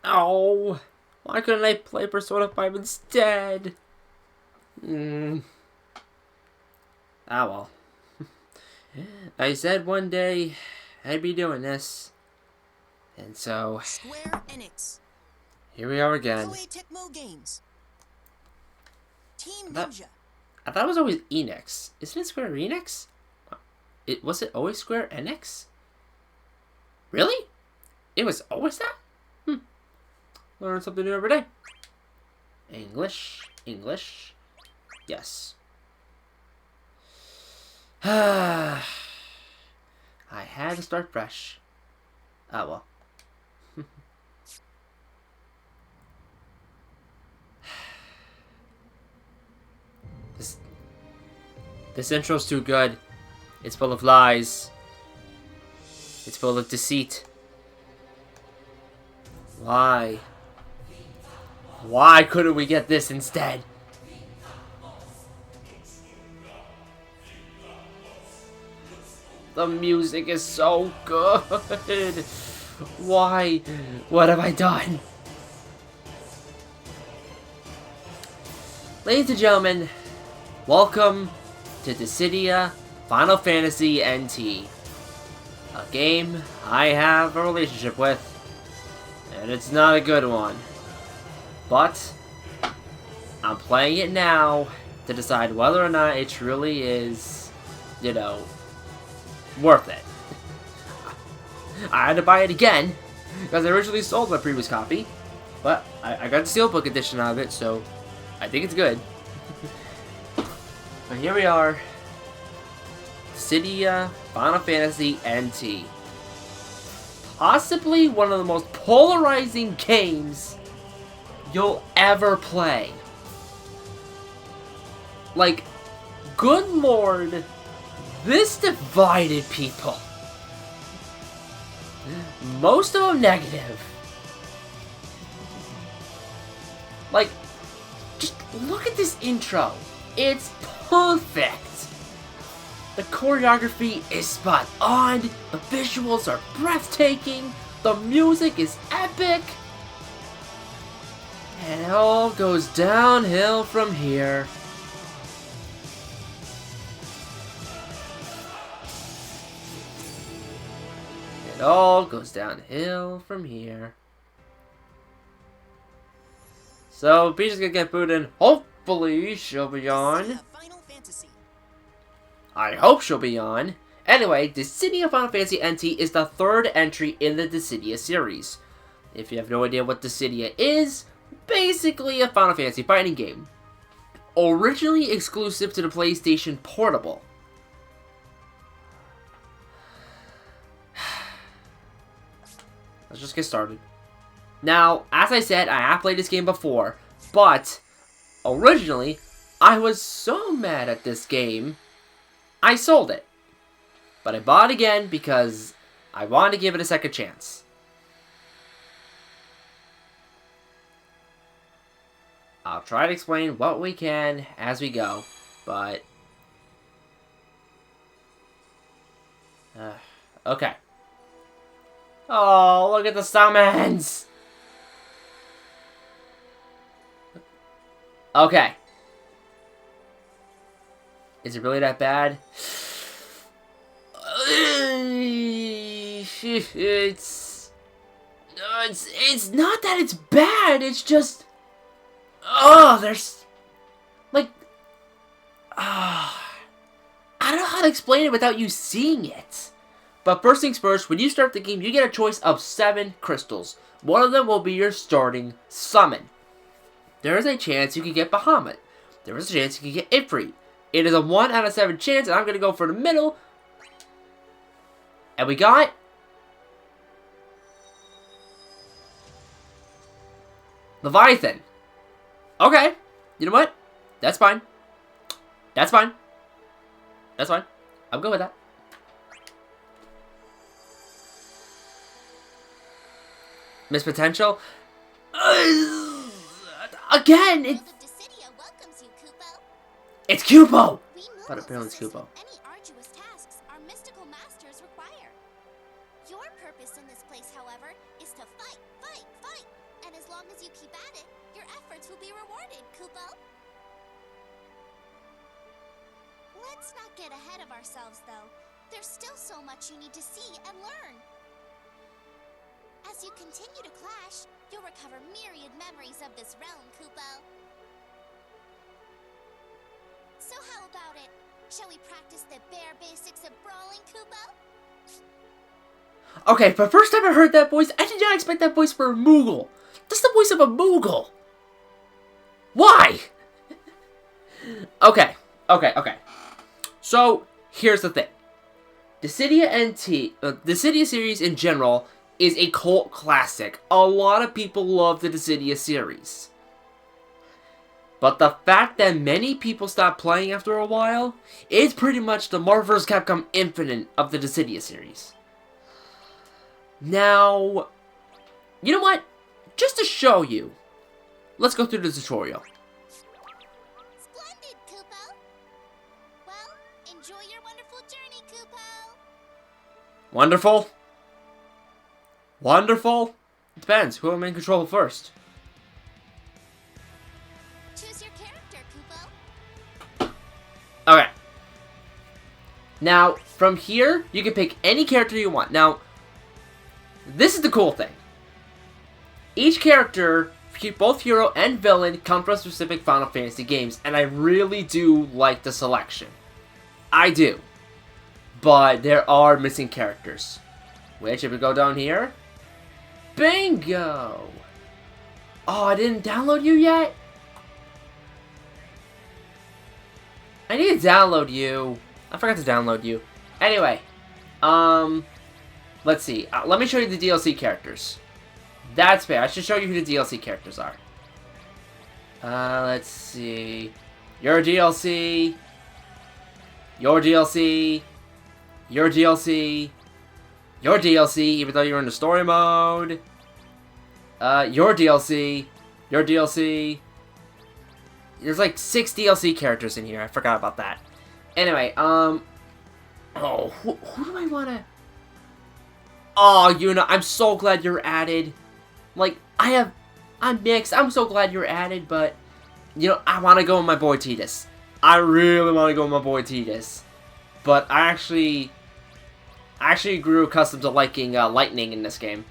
Oh, why couldn't I play Persona 5 instead? Ah well. I said one day I'd be doing this. And so, Square Enix. here we are again. Koei Tecmo Games. Team I thought, Ninja. I thought it was always Enix. Isn't it Square Enix? Was it always Square Enix? Really? It was always that? Learn something new every day. English. Yes. I had to start fresh. Ah well. This intro's too good. It's full of lies. It's full of deceit. Why? Why couldn't we get this instead? The music is so good. Why? What have I done? Ladies and gentlemen, welcome to Dissidia Final Fantasy NT. A game I have a relationship with. And it's not a good one. But I'm playing it now to decide whether or not it truly is, you know, worth it. I had to buy it again because I originally sold my previous copy, but I got the steelbook edition of it, so I think it's good. But here we are, Dissidia Final Fantasy NT. Possibly one of the most polarizing games you'll ever play. Like, good lord, this divided people. Most of them negative. Like, just look at this intro. It's perfect. The choreography is spot on. The visuals are breathtaking. The music is epic. And it all goes downhill from here. It all goes downhill from here. So, Peach is gonna get food and hopefully she'll be on. I hope she'll be on. Anyway, Dissidia Final Fantasy NT is the third entry in the Dissidia series. If you have no idea what Dissidia is, basically a Final Fantasy fighting game. Originally exclusive to the PlayStation Portable. Let's just get started. Now, as I said, I have played this game before, but originally, I was so mad at this game, I sold it. But I bought it again because I wanted to give it a second chance. I'll try to explain what we can as we go, but... okay. Oh, look at the summons! Okay. Is it really that bad? It's not that it's bad, it's just... oh, there's... like... I don't know how to explain it without you seeing it. But first things first, when you start the game, you get a choice of 7 crystals. One of them will be your starting summon. There is a chance you can get Bahamut. There is a chance you can get Ifrit. It is a 1 out of 7 chance, and I'm going to go for the middle. And we got... Leviathan. Okay. You know what? That's fine. That's fine. That's fine. I'm good with that. Miss Potential? Again! It's Cupo! But apparently it's Cupo. Any arduous tasks our mystical masters require. Your purpose in this place, however, is to fight, fight, fight, As you keep at it, your efforts will be rewarded, Kupo. Let's not get ahead of ourselves, though. There's still so much you need to see and learn. As you continue to clash, you'll recover myriad memories of this realm, Kupo. So how about it? Shall we practice the bare basics of brawling, Kupo? Okay, for the first time I heard that voice, I did not expect that voice for a Moogle. That's the voice of a Moogle. Why? Okay. So, here's the thing. Dissidia Dissidia series in general is a cult classic. A lot of people love the Dissidia series. But the fact that many people stopped playing after a while is pretty much the Marvel vs. Capcom Infinite of the Dissidia series. Now, you know what? Just to show you, let's go through the tutorial. Splendid, Kupo. Well, enjoy your wonderful journey, Kupo. Wonderful? Wonderful? It depends. Who am I in control of first? Choose your character, Kupo. Okay. Now, from here, you can pick any character you want. Now, this is the cool thing. Each character, both hero and villain, come from specific Final Fantasy games, and I really do like the selection. I do. But there are missing characters. Which, if we go down here... Bingo! Oh, I didn't download you yet? I need to download you. I forgot to download you. Anyway, let's see. Let me show you the DLC characters. That's fair. I should show you who the DLC characters are. Let's see. Your DLC. Your DLC. Your DLC. Your DLC, even though you're in the story mode. Your DLC. Your DLC. There's like 6 DLC characters in here. I forgot about that. Anyway, oh, who do I want to... Oh, Yuna, I'm so glad you're added. Like, I'm mixed. I'm so glad you're added, but, you know, I want to go with my boy Tidus. I really want to go with my boy Tidus. But I actually grew accustomed to liking Lightning in this game.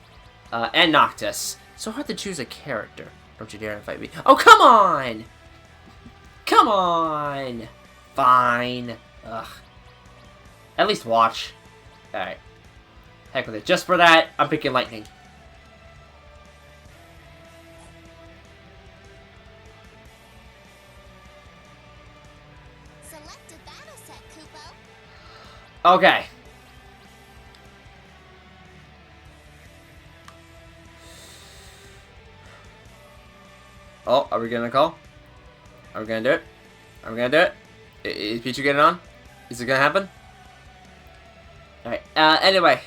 And Noctis. So hard to choose a character. Don't you dare invite me. Oh, come on! Come on! Fine. Ugh. At least watch. Alright. Heck with it. Just for that, I'm picking Lightning. Select a battle set, Kupo. Okay. Oh, are we gonna call? Are we gonna do it? Are we gonna do it? Is Pichu getting on? Is it gonna happen? Alright, anyway.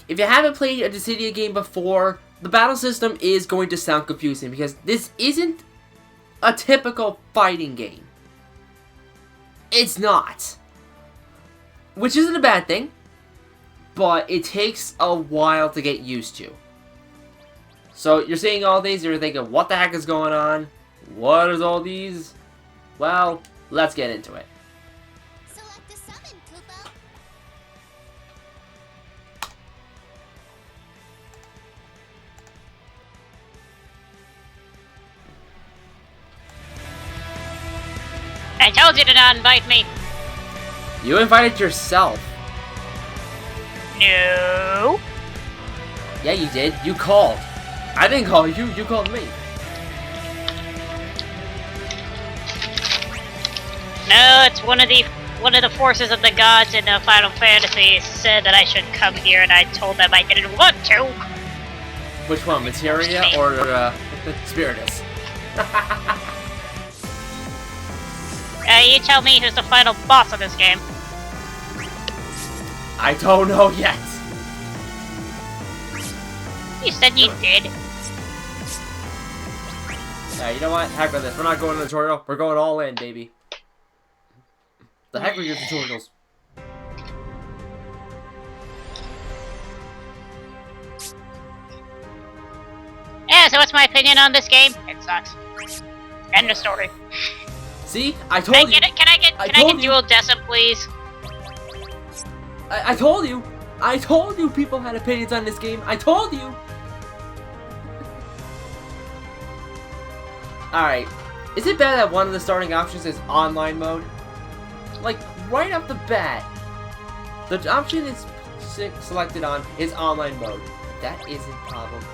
If you haven't played a Dissidia game before, the battle system is going to sound confusing because this isn't a typical fighting game. It's not. Which isn't a bad thing, but it takes a while to get used to. So you're seeing all these, you're thinking, what the heck is going on? What is all these? Well, let's get into it. Select the summon, Kupo. I told you to not invite me. You invited yourself. No. Yeah, you did. You called. I didn't call you. You called me. No, it's one of the forces of the gods in Final Fantasy said that I should come here, and I told them I didn't want to. Which one, Materia or Spiritus? You tell me who's the final boss of this game. I don't know yet. You said you did. Yeah, you know what? Heck with this. We're not going to the tutorial. We're going all in, baby. The heck with your tutorials. Yeah, so what's my opinion on this game? It sucks. End of story. See? I Can I told you. get it? Can I get dual Decim, please? I told you. I told you people had opinions on this game. I told you. Alright. Is it bad that one of the starting options is online mode? Like, right off the bat, the option is selected on is online mode. That isn't a problem.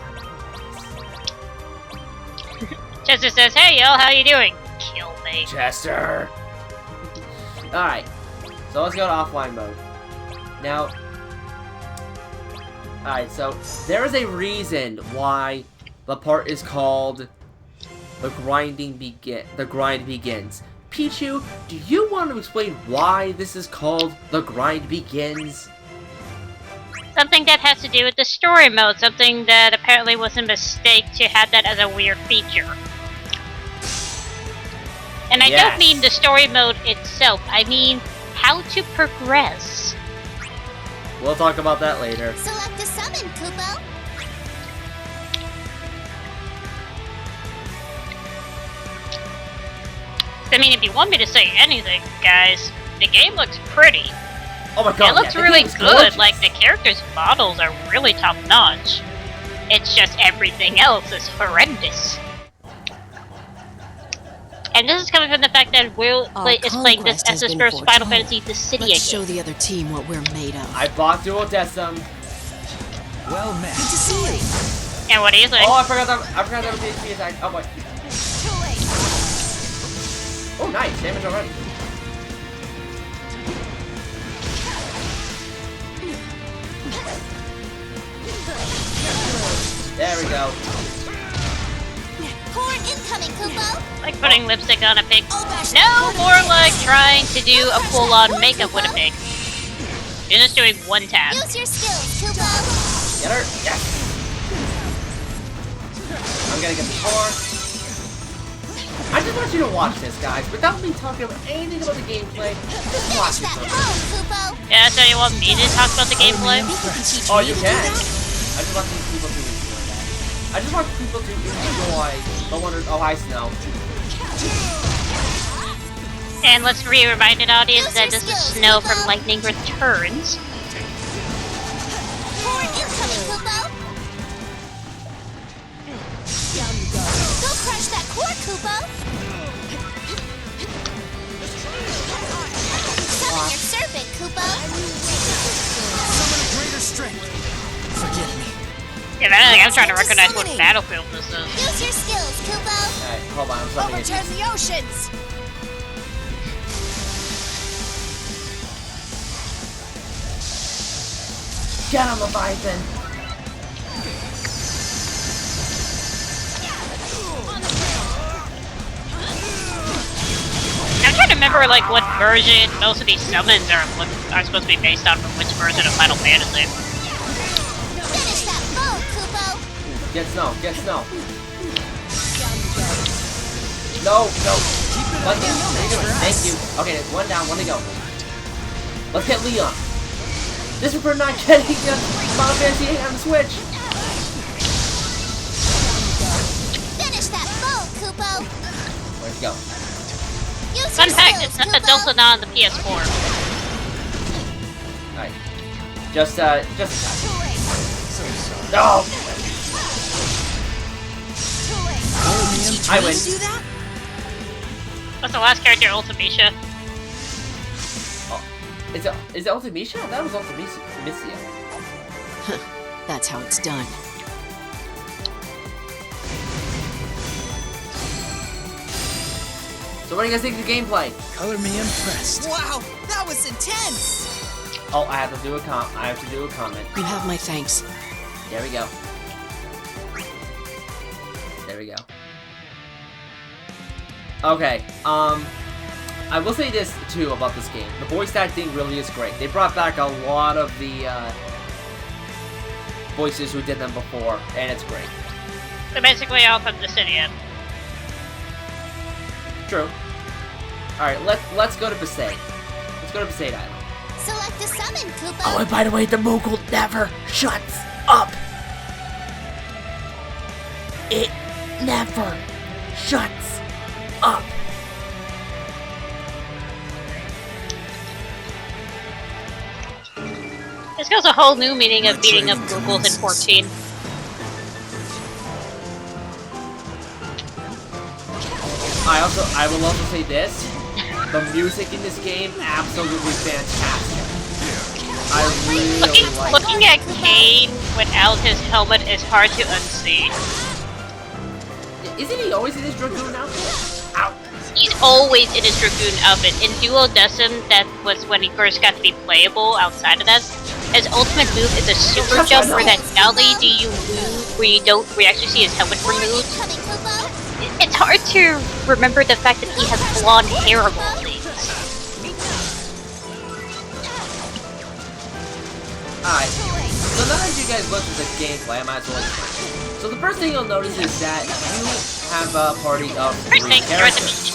Chester says, "Hey, y'all, how you doing?" Kill me. Chester! Alright. So let's go to offline mode. Now... Alright, so there is a reason why the part is called The Grind Begins. Pichu, do you want to explain why this is called The Grind Begins? Something that has to do with the story mode. Something that apparently was a mistake to have that as a weird feature. And I don't mean the story mode itself. I mean how to progress. We'll talk about that later. Select a summon, Kupo. I mean, if you want me to say anything, guys, the game looks pretty. Oh my god, it looks yeah, really looks good. gorgeous. Like, the characters' models are really top notch. It's just everything else is horrendous. And this is coming from the fact that Will is playing this as his first Final Fantasy Dissidia game. Let's show the other team what we're made of. I bought dual Decim. Well met. Good to see you. And what do you think? Oh, I forgot that was PHP attack. Oh boy. Oh, nice. Damage already. There we go. Core incoming, Kupo. Like putting lipstick on a pig. Oh, gosh. No, more like trying to do a full-on makeup with a pig. You're just doing one tab. Use your skills, Kupo. Get her. Yes. I'm gonna get the core. I just want you to watch this, guys, without me talking about anything about the gameplay. Just watch Finish it. that pose, Kupo. Yeah, so you want me to talk about the gameplay? Oh, you can. I just want these people to enjoy that. I just want people to enjoy the wonder. Oh, hi, Snow. And let's re-remind an audience that this is Snow from Lightning Returns. Core incoming, Kupo. Go crush that core, Kupo. Summon your serpent, Kupo. Summon a greater strength. Forgive me. Yeah, I'm trying to recognize what battlefield this is. Use your skills, Kupo. Alright, hold on. I'm summoning it. Overturn the oceans. Get him, Leviathan. I'm trying to remember like what version most of these summons are supposed to be based on from which version of Final Fantasy. Finish that foe, Kupo. Get Snow. Get Snow. No, no. What the? How you doing? Thank you. Okay, there's one down, one to go. Let's get Leon. This is for not getting Final Fantasy 8 on the Switch. Finish that foe, Kupo. Where'd it go? Use Fun your fact, skills, it's not the Kupo. Delta on the PS4. Alright. Just no! I win. Do that? What's the last character, Ultimisha? Oh, is it Ultimisha? That was Ultimisha. That's how it's done. So what do you guys think of the gameplay? Color me impressed. Wow, that was intense. Oh, I have to do a comment. You have my thanks. There we go. There we go. Okay, I will say this, too, about this game. The voice acting really is great. They brought back a lot of the, voices who did them before, and it's great. So basically all from Dissidia. True. Alright, let's go to Besaid. Let's go to Besaid Island. Select a summon, Kupo. Oh, and by the way, the Moogle never shuts up! It never shuts up. This goes a whole new meaning of beating up Googles in 14. I will also say this. The music in this game, absolutely fantastic. I really like Looking at Kane without his helmet is hard to unsee. Isn't he always in his Dragoon outfit? Ow. He's always in his Dragoon outfit. In Duodecim, that was when he first got to be playable outside of that. His ultimate move is a super jump where that not only do you move where we actually see his helmet removed. It's hard to remember the fact that he has blonde hair of all things. Alright, so now that you guys looked at the gameplay, I might as well explain. So the first thing you'll notice is that you have a party of First 3 thing, you're at the characters. beach.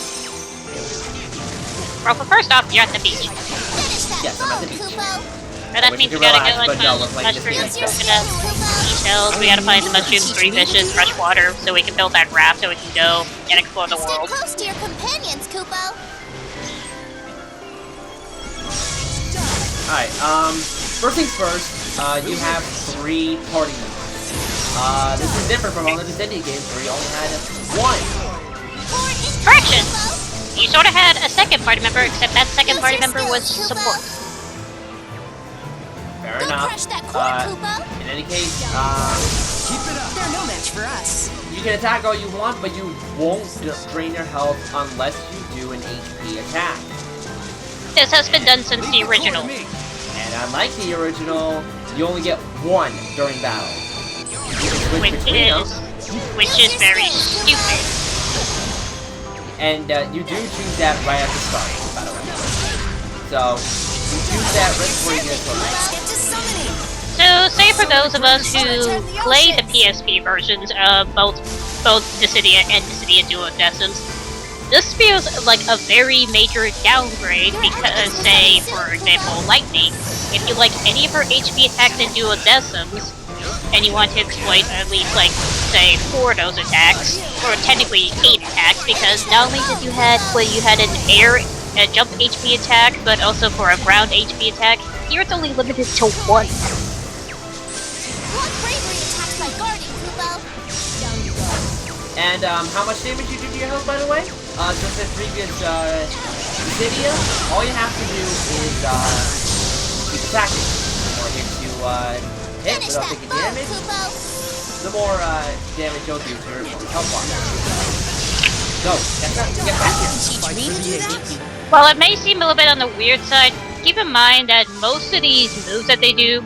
Well, first off, you're at the beach. Yes, I'm at the beach. And that Wish means you we could gotta relax, go but and no, find we're playing mushrooms, Dissidia. coconuts, seashells. We gotta find the mushrooms, 3 fishes, fresh water, so we can build that raft so we can go and explore the Stay world. close to your companions, Kupo. Alright, first things first, you have 3 party members. This is different from all the Dissidia games where you only had 1. Correction! You sort of had a second party member, except that second party member was support. Fair Go enough. crush that corn, Kupo. In any case, Keep it up. They're no match for us. you can attack all you want, but you won't drain your health unless you do an HP attack. This has been done since the original. And unlike the original, you only get 1 during battle. You can switch Which between them, is very stupid. and you do choose that right at the start, by the way. So, you choose that right before you get a tournament. Let's get to summoning. So, say for those of us who play the PSP versions of both Dissidia and Dissidia Duodecims, this feels like a very major downgrade because, say, for example, Lightning, if you like any of her HP attacks in Duodecims, and you want to exploit at least, like, say, 4 of those attacks, or technically 8 attacks, because not only did you had an air jump HP attack, but also for a ground HP attack, here it's only limited to 1. Block bravery attacks by guarding, Kupo. And how much damage you do to your health, by the way? Just in previous Dissidia, all you have to do is keep attacking. The more hits you hit Finish without that taking foe, damage, Kupo. the more damage you'll do to your health bar. So, get back here. Teach me to do that? While it may seem a little bit on the weird side, keep in mind that most of these moves that they do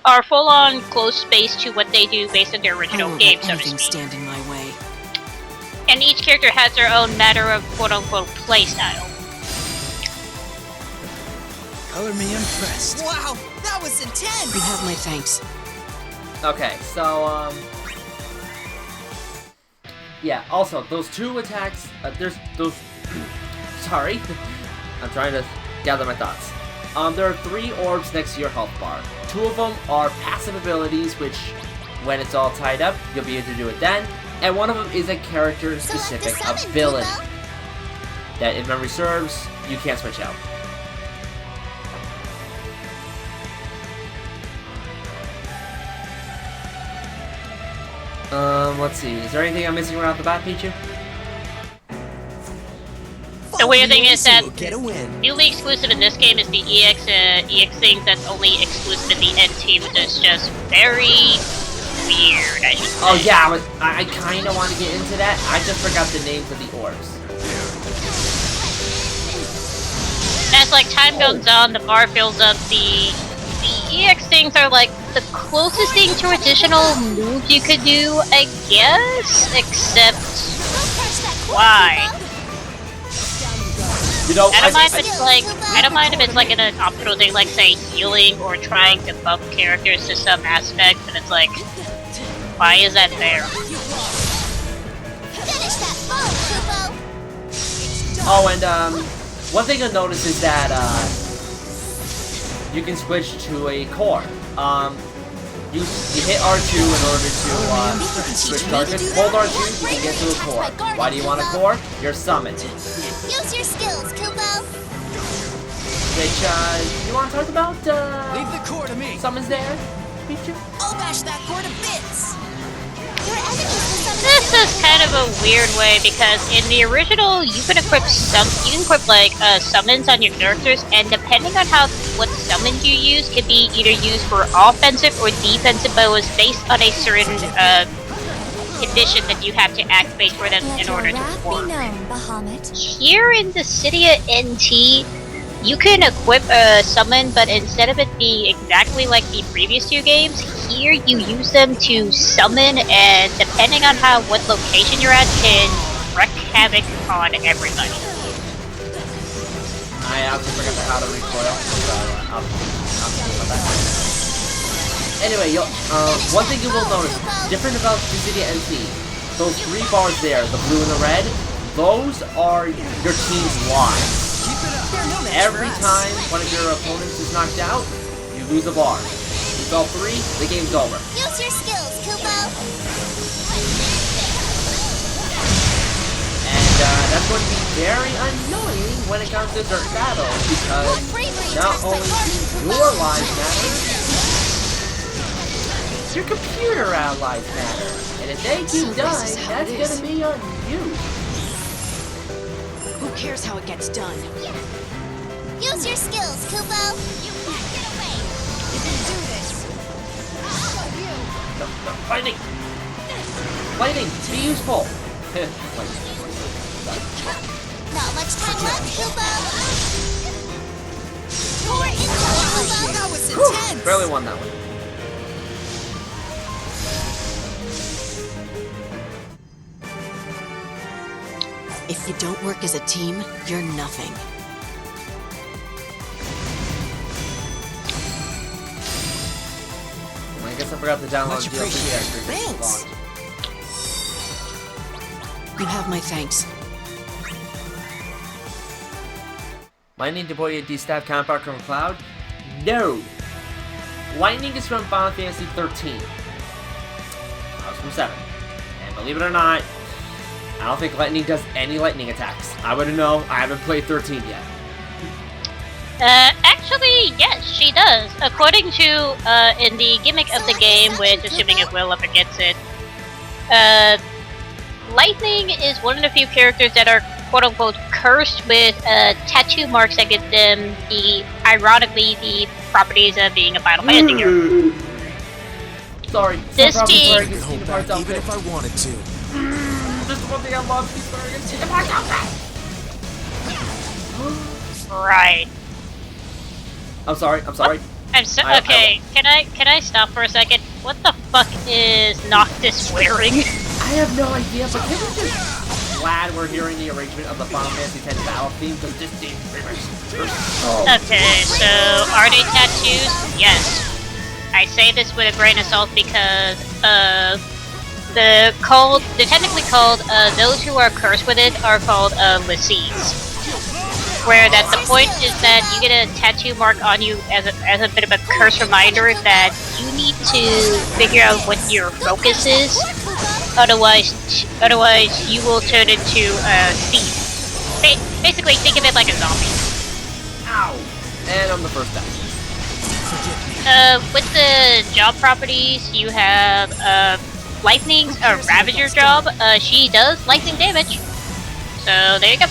are full-on close space to what they do based on their I original won't game, let so to anything speak. stand in my way. And each character has their own matter of quote-unquote playstyle. Color me impressed. Wow, that was intense. You have my thanks. Okay, so, yeah, also, those 2 attacks, there's those... Sorry. I'm trying to gather my thoughts. There are 3 orbs next to your health bar. 2 of them are passive abilities, which, when it's all tied up, you'll be able to do it then. And one of them is a character-specific ability that, if memory serves, you can't switch out. Let's see. Is there anything I'm missing right off the bat, Pichu? The weird thing is that Get a win. newly exclusive in this game is the EX thing that's only exclusive in the NT, which is just very weird, I should say. Oh yeah, I kind of want to get into that. I just forgot the names of the orbs. As like time goes on, the bar fills up. The EX things are like the closest thing to traditional moves you could do, I guess. Except, why? You know, I don't mind if it's like an optional thing, like say healing or trying to buff characters to some aspect, but it's like, why is that there? Finish that foe, Kupo. Oh, and one thing you'll notice is that you can switch to a core. you hit R2 in order to switch targets. Hold R2, you can get to a core. Why do you want a core? You're summoned. Use your skills, Kubo. Which, you want to talk about, Leave the core to me. summons there? Pichu? I'll bash that core to bits. Your enemies will summon This is kind of a weird way because in the original you can equip like summons on your characters, and depending on what summon you use can be either used for offensive or defensive bows based on a certain condition that you have to activate for them in order to work. Bahamut. Here in Dissidia NT, you can equip a summon, but instead of it being exactly like the previous two games, here you use them to summon, and depending on what location you're at, can wreak havoc on everybody. I absolutely forgot how to recoil, so I'll think about that. Anyway, one thing you will notice, different about Dissidia NT, those 3 bars there, the blue and the red, those are your team's lives. Every time one of your opponents is knocked out, you lose a bar. You fell 3, the game's over. Use your skills, Kubo. And that's going to be very annoying when it comes to certain battles, because not only do your lives matter, your computer allies matter. And if they keep dying, that's going to be on you. Who cares how it gets done? Use your skills, Kubo. You can't get away. You can do this. No, fighting! Fighting! Be useful! Not much time left, Kubo. Pour into Kubo. That was intense. Barely won that one. If you don't work as a team, you're nothing. I guess I forgot to download Much DLC appreciated. after it gets Thanks. launched. You have my thanks. Lightning deployed D-Stab counterpart from Cloud? No! Lightning is from Final Fantasy 13. I was from 7. And believe it or not, I don't think Lightning does any lightning attacks. I wouldn't know. I haven't played 13 yet. Actually, yes, she does. According to, in the gimmick of the game, which, assuming it will ever gets it, Lightning is one of the few characters that are quote-unquote cursed with, tattoo marks that give them ironically, the properties of being a Final Fantasy hero. Sorry. This some being- problems where I can see the parts Even if I wanted to. Just one thing I love is where I can see the parts outfit. Right. I'm sorry. I'm so okay. Can I stop for a second? What the fuck is Noctis wearing? I have no idea, but can we just glad we're hearing the arrangement of the Final Fantasy X battle theme, because this theme Okay, so are they tattoos? Yes. I say this with a grain of salt because they're technically called those who are cursed with it are called lessees. Where that the point is that you get a tattoo mark on you as a bit of a curse reminder that you need to figure out what your focus is. Otherwise you will turn into a thief. Basically, think of it like a zombie. Ow! And I'm the first death. With the job properties, you have Lightning's a Ravager job. She does lightning damage. So there you go.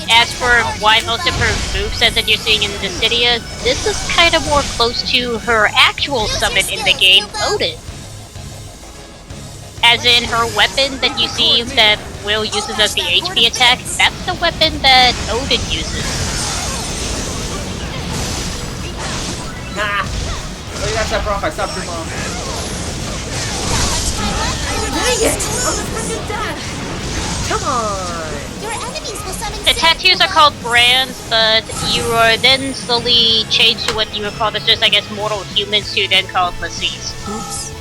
As for why most of her movesets that you're seeing in Dissidia, this is kind of more close to her actual summon in the game, Odin. As in, her weapon that you see that Will uses as the HP attack, that's the weapon that Odin uses. Nah! Oh, you got that off, I stopped your mom. Dang it! I'm the freaking dad! Come on! Your enemies will summon The tattoos are called brands, but you are then slowly changed to what you would call this just, I guess, mortal humans who then called lessees. Oops.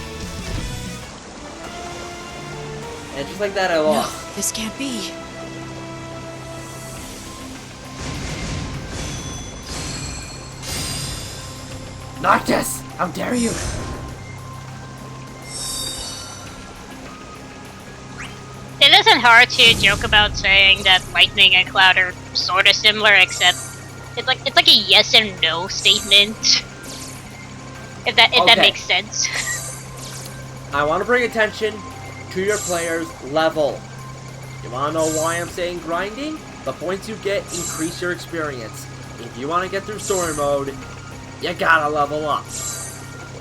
And just like that, I lost. No, this can't be. Noctis! How dare you! It isn't hard to joke about saying that Lightning and Cloud are sort of similar, except it's like a yes and no statement. If that makes sense. I want to bring attention to your player's level. You want to know why I'm saying grinding? The points you get increase your experience. If you want to get through story mode, you gotta level up.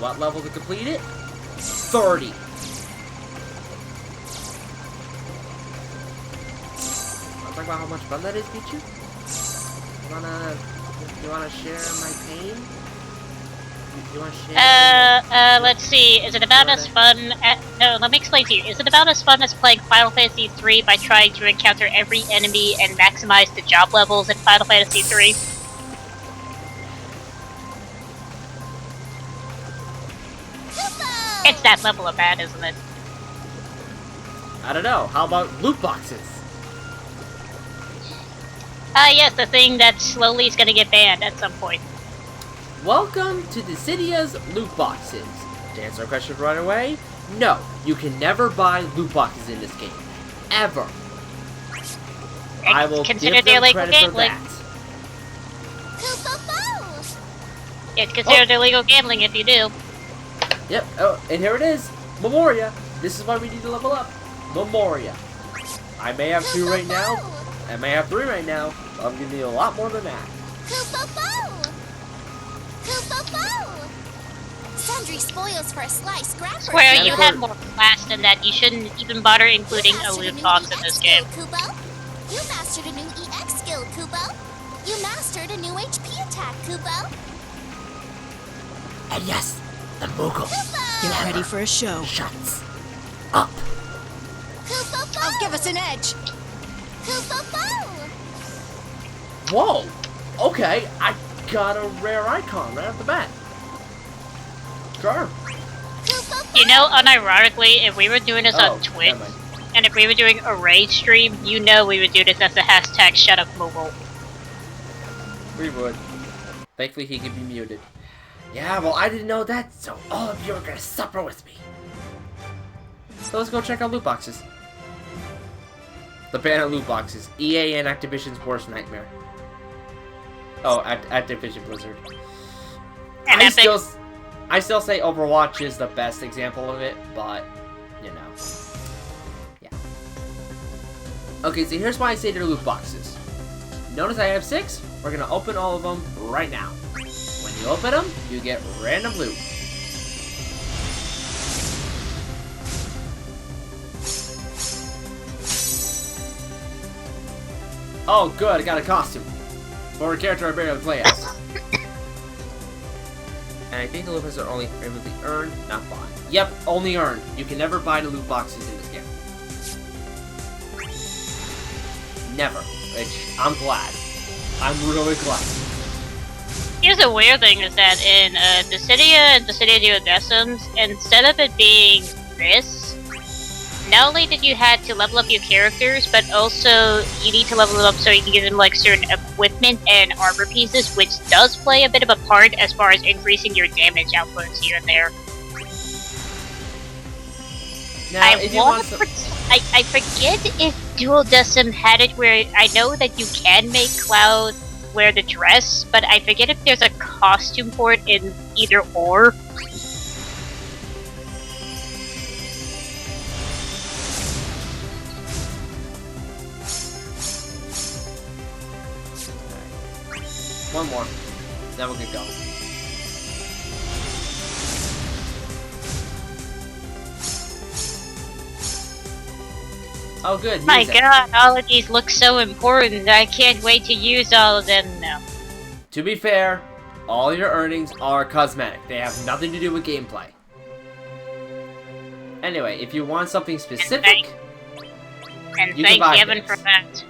What level to complete it? 30. Talk about how much fun that is, Pichu? You wanna share my pain? You wanna share? Let's see. Is it about as fun? No, let me explain to you. Is it about as fun as playing Final Fantasy III by trying to encounter every enemy and maximize the job levels in Final Fantasy III? It's that level of bad, isn't it? I don't know. How about loot boxes? Yes, the thing that slowly is gonna get banned at some point. Welcome to Dissidia's loot boxes. To answer our question right away, no, you can never buy loot boxes in this game. Ever. I will give them credit for that. It's considered illegal gambling if you do. Yep, oh, and here it is. Memoria. This is why we need to level up. Memoria. I may have 2 right now. I may have 3 right now. But I'm gonna need a lot more than that. Sundry spoils for a slice. Grab Swear, you had more class than that. You shouldn't even bother including a loot box in this game. Kubo. You mastered a new EX skill, Kubo. You mastered a new HP attack, Kubo. And yes, the Moogle. Get ready for a show. Shuts up. Oh, give us an edge. Whoa. Okay, I got a rare icon right off the bat. Sure. You know, unironically, if we were doing this on Twitch, never mind. and if we were doing a raid stream, you know we would do this as the hashtag #ShutUpMobile. We would. Thankfully, he can be muted. Yeah, well, I didn't know that, so all of you are gonna suffer with me. So let's go check out loot boxes. The ban of loot boxes. EA and Activision's worst nightmare. Oh, Activision Blizzard. And I still say Overwatch is the best example of it, but, you know. Yeah. Okay, so here's why I say they're loot boxes. Notice I have 6. We're gonna open all of them right now. When you open them, you get random loot. Oh, good, I got a costume. For a character I barely play as. And I think the loot boxes are only able to be earned, not bought. Yep, only earned. You can never buy the loot boxes in this game. Never. Which, I'm glad. I'm really glad. Here's the weird thing is that in Dissidia and Dissidia Duodecim's, instead of it being this, not only did you had to level up your characters, but also you need to level them up so you can give them like certain equipment and armor pieces, which does play a bit of a part as far as increasing your damage outputs here and there. Now, I forget if Duodecim had it where I know that you can make Cloud wear the dress, but I forget if there's a costume for it in either or. One more. Then we'll get going. Oh, good. My music. god, all of these look so important. I can't wait to use all of them now. To be fair, all your earnings are cosmetic. They have nothing to do with gameplay. Anyway, if you want something specific, And you thank can buy Yevon things. for that.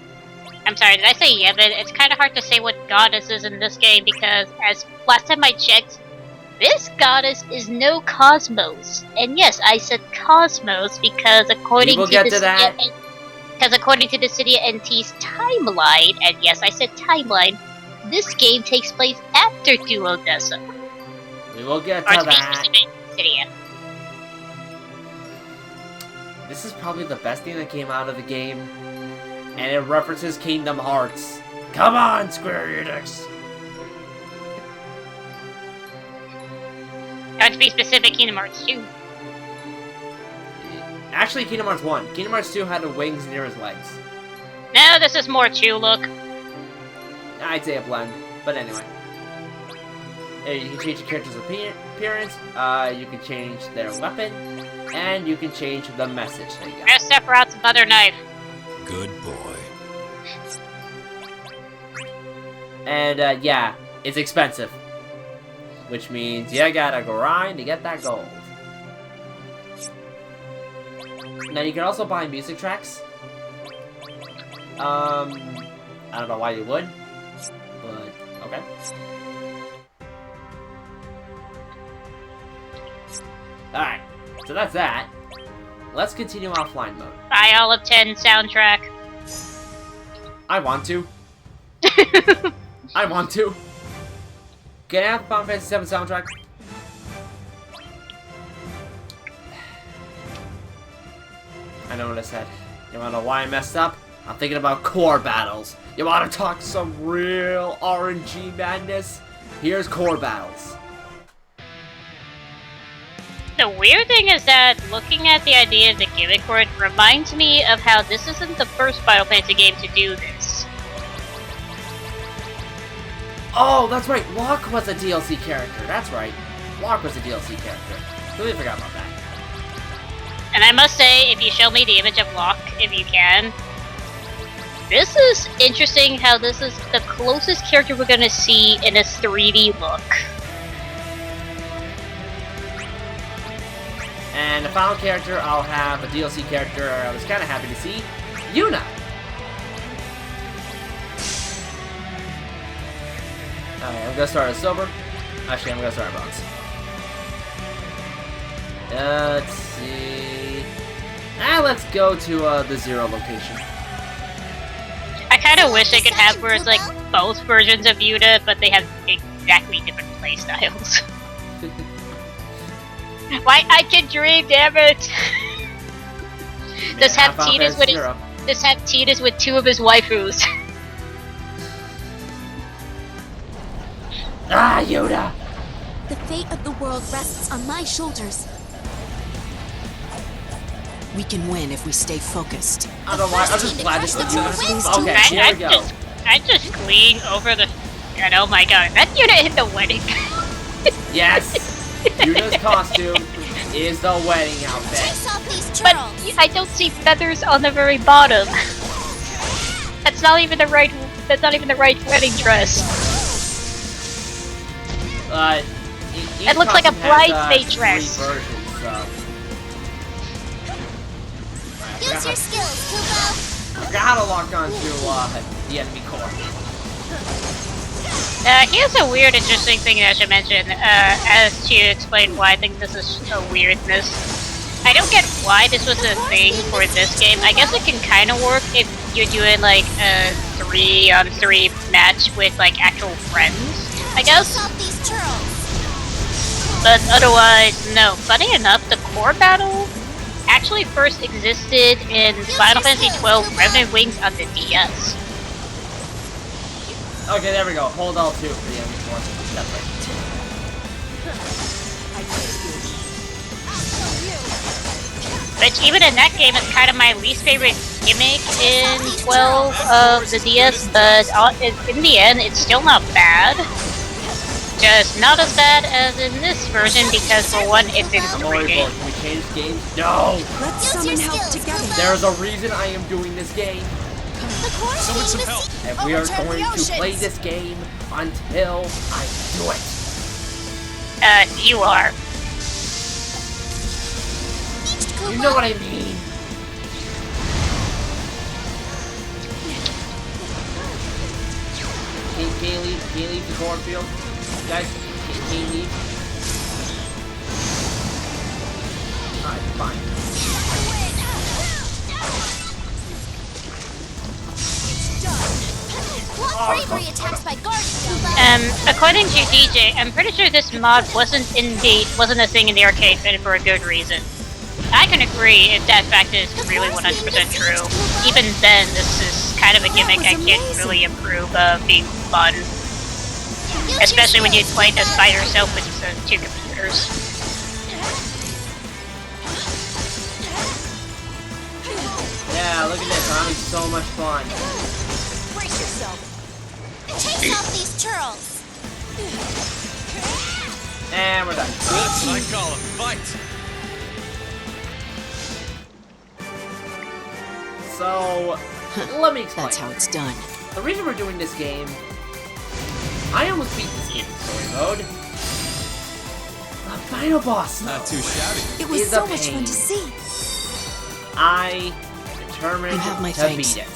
I'm sorry, did I say Yevon? It's kind of hard to say what goddess is in this game because, as last time I checked, this goddess is no Cosmos. And yes, I said Cosmos because according to Dissidia NT's timeline, and yes, I said timeline, this game takes place after Duodecim. We will get Or to to be that. specific, Dissidia. This is probably the best thing that came out of the game, and it references Kingdom Hearts. Come on, Square Enix! Or to be specific, Kingdom Hearts 2. Actually, Kingdom Hearts 1. Kingdom Hearts 2 had the wings near his legs. No, this is more 2 look. I'd say a blend, but anyway. You can change the character's appearance, you can change their weapon, and you can change the message. There you go. Best Sephiroth's butter knife. Good boy. And, yeah, it's expensive. Which means you gotta grind to get that gold. Now, you can also buy music tracks. I don't know why you would, but okay. Alright, so that's that. Let's continue offline mode. Buy all of 10 soundtrack. I want to. I want to. Can I have the Final Fantasy VII soundtrack? I know what I said. You wanna know why I messed up? I'm thinking about core battles. You wanna talk some real RNG madness? Here's core battles. The weird thing is that looking at the idea of the gimmick for it reminds me of how this isn't the first Final Fantasy game to do this. Oh, that's right. Locke was a DLC character. That's right. Locke was a DLC character. Completely forgot about that. And I must say, if you show me the image of Locke, if you can, this is interesting how this is the closest character we're gonna see in a 3D look. And the final character, I'll have a DLC character I was kind of happy to see, Yuna. Alright, I'm gonna start as silver. Actually, I'm gonna start as bronze. Let's see. Let's go to the 0 location. I kind of wish I could have where it's like both versions of Yuna, but they have exactly different playstyles. Why I can dream, damn it! Just have Tidus with with 2 of his waifus. Ah, Yoda! The fate of the world rests on my shoulders. We can win if we stay focused. I don't know why. I'm just glad this is Yoda. Okay, here we go. I'm just fleeing over the. And oh my god, that Yuna in the wedding. Yes! Yuna's costume is the wedding outfit. Chase off these But churls. I don't see feathers on the very bottom. That's not even the right. That's not even the right wedding dress. Each It looks like a costume has, bridesmaid 3 dress. versions, so. Use your skills, Kubo. I forgot how to lock on to the enemy core. Here's a weird, interesting thing that I should mention, as to explain why I think this is a weirdness. I don't get why this was a thing for this game. I guess it can kind of work if you're doing like a 3-on-3 match with like actual friends, I guess. Chase off these churls. But otherwise, no. Funny enough, the core battle actually first existed in Final Fantasy XII Revenant Wings on the DS. Okay, there we go. Hold L2 for the enemy core. That's right. Which even in that game is kind of my least favorite gimmick in 12 of the DS, but in the end, it's still not bad. Just not as bad as in this version because for one, it's in I'm worried 3D. about, can we change games? No! Let's Use your summon help skills, together. Kubo. There's a reason I am doing this game. The core Summon theme some is help. And we are Overturn going the to oceans. play this game until I do it. You are. Kubo. You know what I mean. Can you leave the cornfield? Guys, can you leave? Alright, fine. Block bravery attacks by guardian, Kubo. According to DJ, I'm pretty sure this mod wasn't a thing in the arcade, and for a good reason. I can agree if that fact is really 100% true. Even then, this is kind of a gimmick I can't really approve of being fun. Especially when you play this by yourself with two computers. Yeah, look at this. I'm having so much fun. Brace yourself. Chase off these churls. And we're done. That's what I call a fight. So, let me explain. That's how it's done. The reason we're doing this game, I almost beat this game in story mode. The final boss, though, Not too shabby. It was is so a much fun pain. to see. I am determined You have my to thanks. beat it.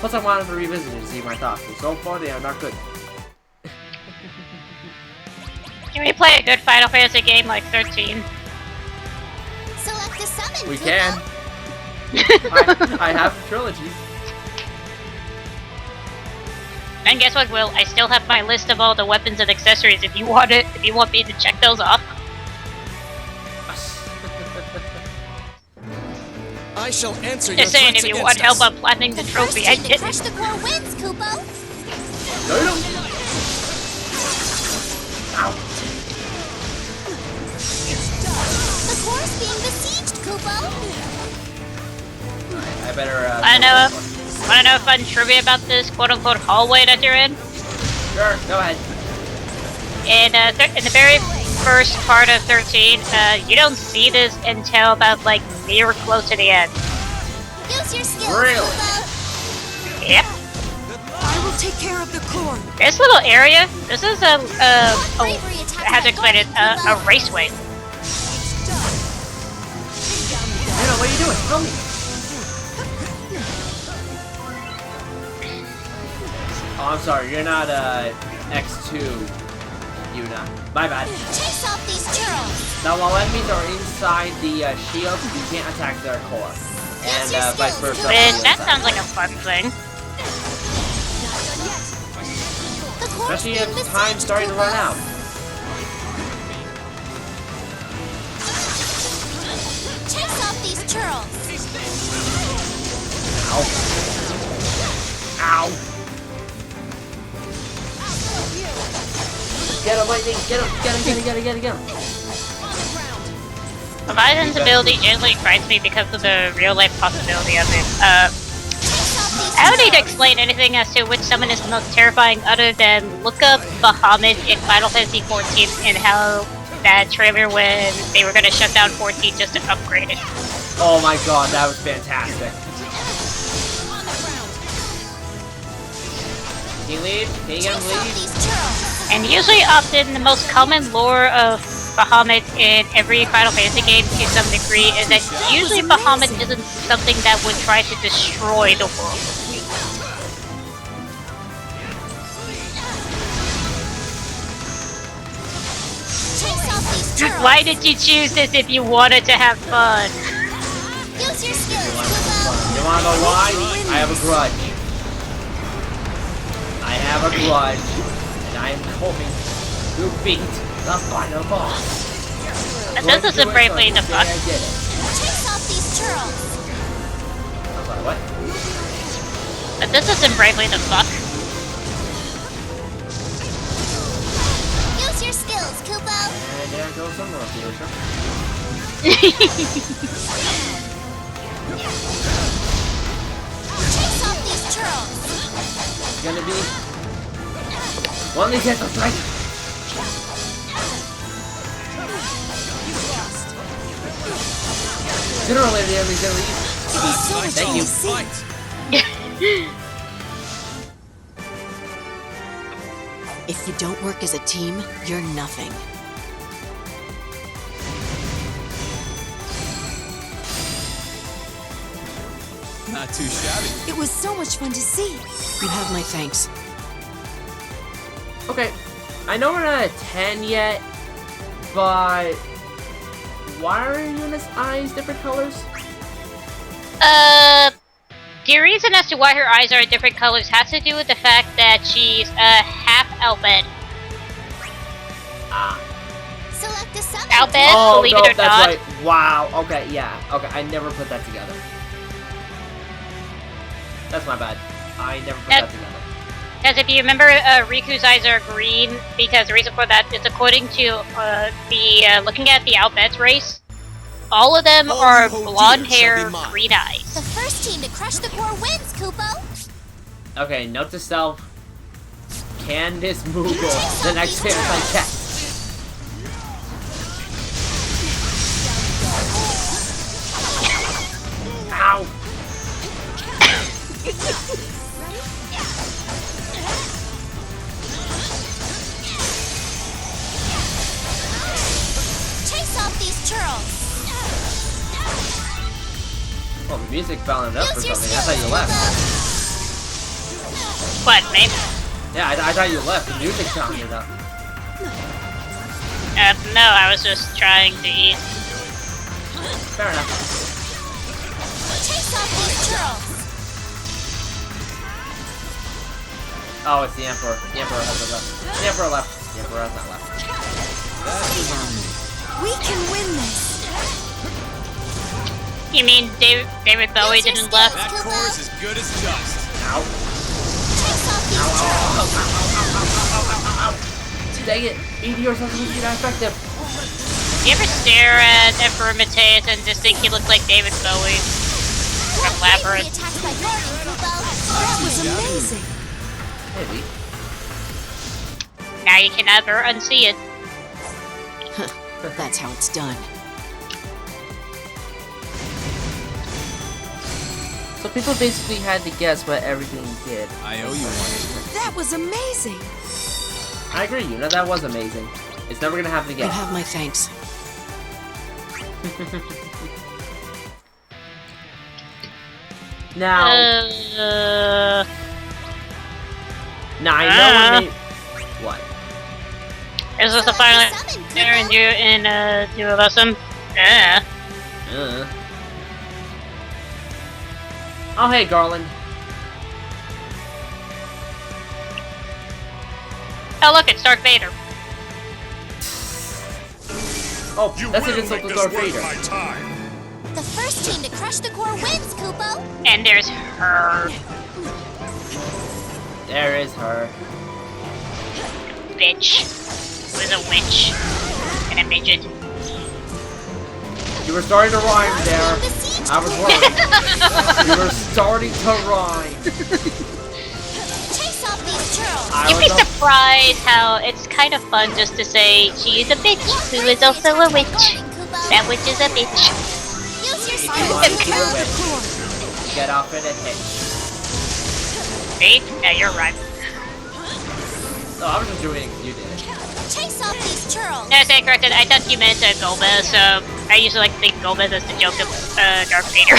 Plus, I wanted to revisit it to see my thoughts, and so far they are not good. Can we play a good Final Fantasy game like 13? Select the summon. We Kupo. can. I have a trilogy. And guess what, Will? I still have my list of all the weapons and accessories if you want it. If you want me to check those off. I shall answer your Just saying, threats if you against want help us. on planting the The trophy, first I team to did crush it. the core wins, Kupo. No, no. Ow. The core's being besieged, Kupo. I better, Wanna know a fun trivia about this quote-unquote hallway that you're in? Sure, go ahead. In the very first part of 13, you don't see this until about, like, near close to the end. Use your skills, Really? Kupo. Yep. I will take care of the core. This little area, this is Bravery attack how to explain it, a raceway. Anna, what are you doing? Help me. Oh, I'm sorry, you're not, X2, Yuna. My bad. Chase off these churls. Now, while enemies are inside the shield, you can't attack their core. And vice versa. Which, that sounds like a fun thing. The core's Especially being if besieged, time's starting to run Kupo. out. Chase off these churls. Ow. Ow. Get him, Lightning! Get him! Leviathan's ability generally frightens me because of the real-life possibility of it. Chase off these I don't need to churls. explain anything as to which summon is the most terrifying other than look up Bahamut in Final Fantasy XIV and how that trailer when they were going to shut down 14 just to upgrade it. Oh my god, that was fantastic. Can you leave? Can you get him Chase off leave? these churls. And usually often the most common lore of Bahamut in every Final Fantasy game to some degree is that usually Bahamut isn't something that would try to destroy the world. Chase off these churls. Why did you choose this if you wanted to have fun? Use your skills, Kupo. You wanna know why? I have a grudge. I have a grudge. And I am hoping to beat the final boss. This isn't bravely the fuck. I did it. Chase off these churls. I'm sorry, what? But this isn't bravely the fuck. Use your skills, Kupo. And there goes some more future. Chase off these churls. It's gonna be one of these hits, that's right. Sooner or later, the enemy's gonna leave. It was so much Thank fun you. to see. Fight. If you don't work as a team, you're nothing. Not too shabby. It was so much fun to see. You have my thanks. Okay, I know we're not at 10 yet, but why are Yuna's eyes different colors? The reason as to why her eyes are different colors has to do with the fact that she's half Albed. Ah. Select a summon. Albed, Oh, believe no, it or that's not. right. Wow. Okay, yeah. Okay, I never put that together. That's my bad. I never put that together. Because if you remember, Riku's eyes are green, because the reason for that is according to looking at the Albed's race, all of them are blonde hair, green eyes. The first team to crush the core wins, Kupo. Okay, note to self. Can this move the next hit I catch? Ow! Chase off these churls. Well, the music balanced up for Use your something. I thought you skills, left. What, maybe? Yeah, I thought you left. The music sounded up. No, I was just trying to eat. Fair enough. Chase off these churls. Oh, it's the Emperor. The Emperor has left. The Emperor left. The Emperor has not left. That is on me. We can win this. You mean David Bowie Use your didn't skills, left? That Kupo. core is as good as dust. Ow. Chase off these churls. Dang it. Meteors are supposed to be that effective. You ever stare at Emperor Mateus and just think he looks like David Bowie from Bravery Labyrinth? attacked by Guardian, Kupo. That was amazing. Maybe. Now you can never unsee it. That's how it's done. So people basically had to guess what everything did. I owe you one. That was amazing. I agree, Yuna. That was amazing. It's never gonna happen You again. have my thanks. Now, now I know when they... What? Is this the final there and do a lesson? Yeah. Oh, hey, Garland. Oh look, it's Darth Vader. Oh, that's an insult to Darth Vader. The first team to crush the core wins, Kupo. And there's her There is her. bitch. Who is a witch. And a midget. You were starting to rhyme there. Besiege I was wrong. You were starting to rhyme. Chase off these churls. I You'd be was surprised how it's kind of fun just to say she is a bitch who is also a witch. Guardian, Kupo. That witch is a bitch. Use your If you skills. want to do it, get off it and hit. See? Yeah, you're right. No, I was just doing it 'cause you did it. Chase off these churls. No, I stand corrected. I thought you meant Gomez. I usually like to think Gomez as the joke of Darth Vader.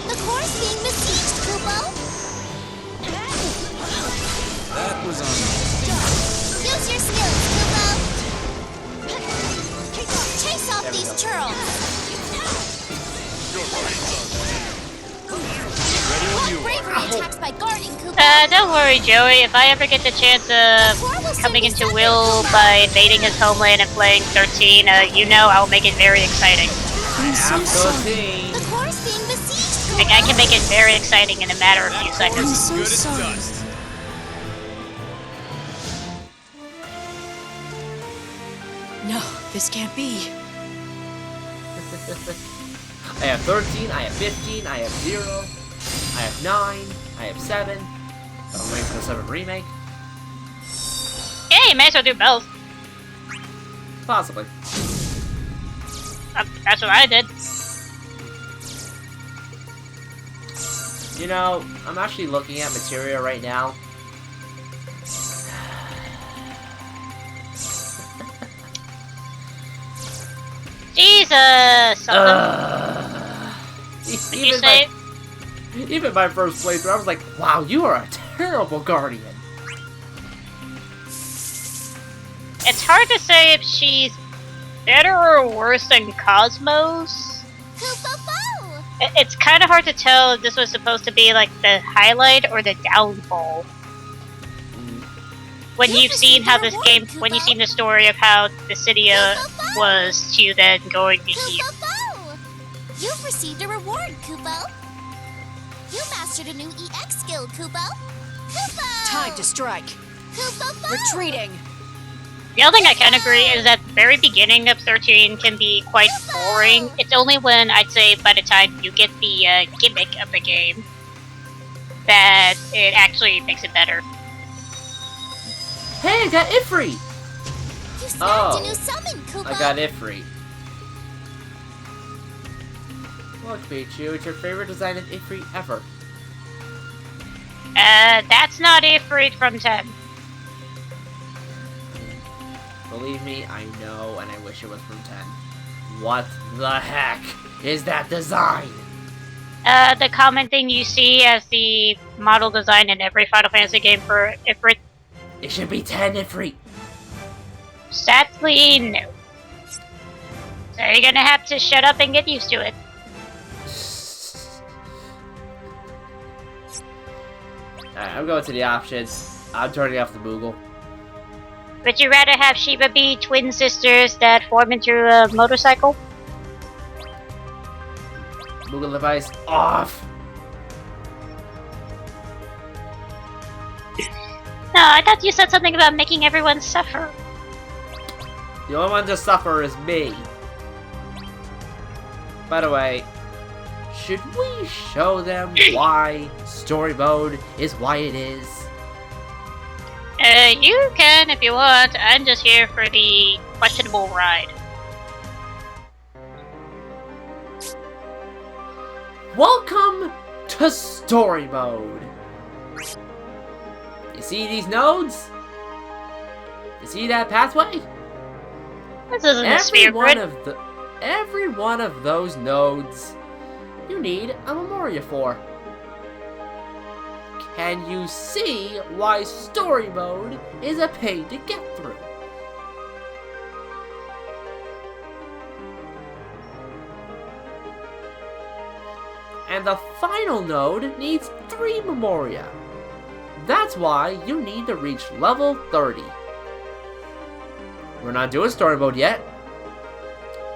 The core's being besieged, Kupo. That was on me. Use your skills, Kupo. Chase off There we these go. churls. Bravery attacks by Guardian, Kupo. Don't worry, Joey. If I ever get the chance of coming into Will by invading his homeland and playing 13, you know I'll make it very exciting. I'm so sorry. Absolutely. The core's being besieged, Like, Kupo. I can make it very exciting in a matter of a few That core seconds. is as so good as sorry. dust. No, this can't be. I have 13, I have 15, I have 0, I have 9, I have 7. I'm waiting for the 7 remake. Yeah, you may as well do both. Possibly. That's what I did. You know, I'm actually looking at materia right now. Jesus! Something. Did you say? Even my first playthrough, I was like, wow, you are a terrible guardian. It's hard to say if she's better or worse than Cosmos? Koopa-foo! It's kind of hard to tell if this was supposed to be like the highlight or the downfall. When you've seen how this game, when you've seen the story of how Dissidia was to then going to here. Koopa-foo! You've received a reward, Koopo. You mastered a new EX skill, Koopo. Koopo! Time to strike. Koopa-foo! Retreating. The other thing I can agree is that the very beginning of 13 can be quite boring. It's only when, I'd say, by the time you get the gimmick of the game that it actually makes it better. Hey, I got Ifrit! You snagged Oh. a new summon, Koopo. I got Ifrit. Look, Pichu, it's your favorite design of Ifrit ever. That's not Ifrit from 10. Believe me, I know, and I wish it was from 10. What the heck is that design? The common thing you see as the model design in every Final Fantasy game for Ifrit. It should be 10 Ifrit. Sadly, no. So you're gonna have to shut up and get used to it. Alright, I'm going to the options. I'm turning off the Moogle. Would you rather have Shiba be twin sisters that form into a motorcycle? Moogle device off! No, I thought you said something about making everyone suffer. The only one to suffer is me. By the way, should we show them why story mode is why it is? You can if you want. I'm just here for the questionable ride. Welcome to story mode. You see these nodes? You see that pathway? This isn't a sphere grid. Every one of those nodes you need a Memoria for. Can you see why story mode is a pain to get through? And the final node needs 3 Memoria. That's why you need to reach level 30. We're not doing story mode yet.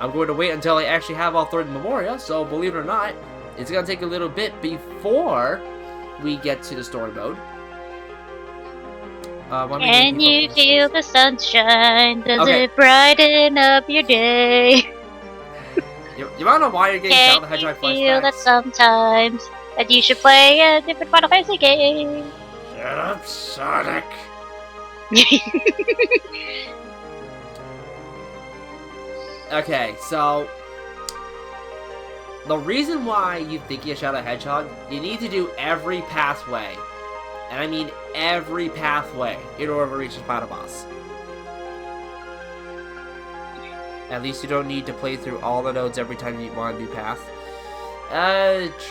I'm going to wait until I actually have all 30 Memoria, so believe it or not, it's going to take a little bit before we get to the story mode. And you feel the sunshine, does Okay. it brighten up your day? You wanna know why you're getting Shadow the Can you Hedgehog feel that flashbacks? sometimes that you should play a different Final Fantasy game? Shut up, Sonic! Okay, so the reason why you think you Shadow the Hedgehog, you need to do every pathway. And I mean every pathway in order to reach the final boss. At least you don't need to play through all the nodes every time you want a new path.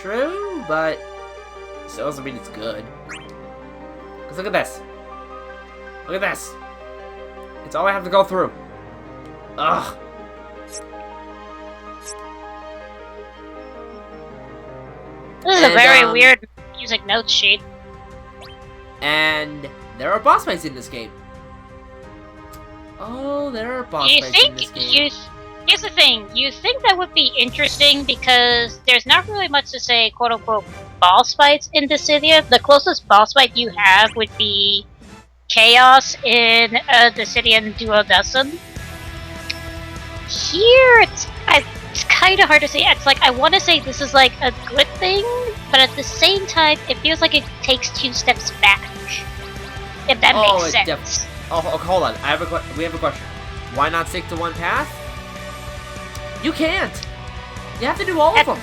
True, but it still doesn't mean it's good. Because look at this. Look at this. It's all I have to go through. Ugh. This is a And, very weird music note sheet. And there are boss fights in this game. Oh, there are boss You fights in think this game. here's the thing, you think that would be interesting because there's not really much to say quote unquote boss fights in Dissidia. The closest boss fight you have would be Chaos in Dissidia Duodecim. Here it's kinda hard to say. It's like I wanna say this is like a good thing, but at the same time it feels like it takes 2 steps back. If that makes sense. Oh, hold on. We have a question. Why not stick to one path? You can't. You have to do all of them.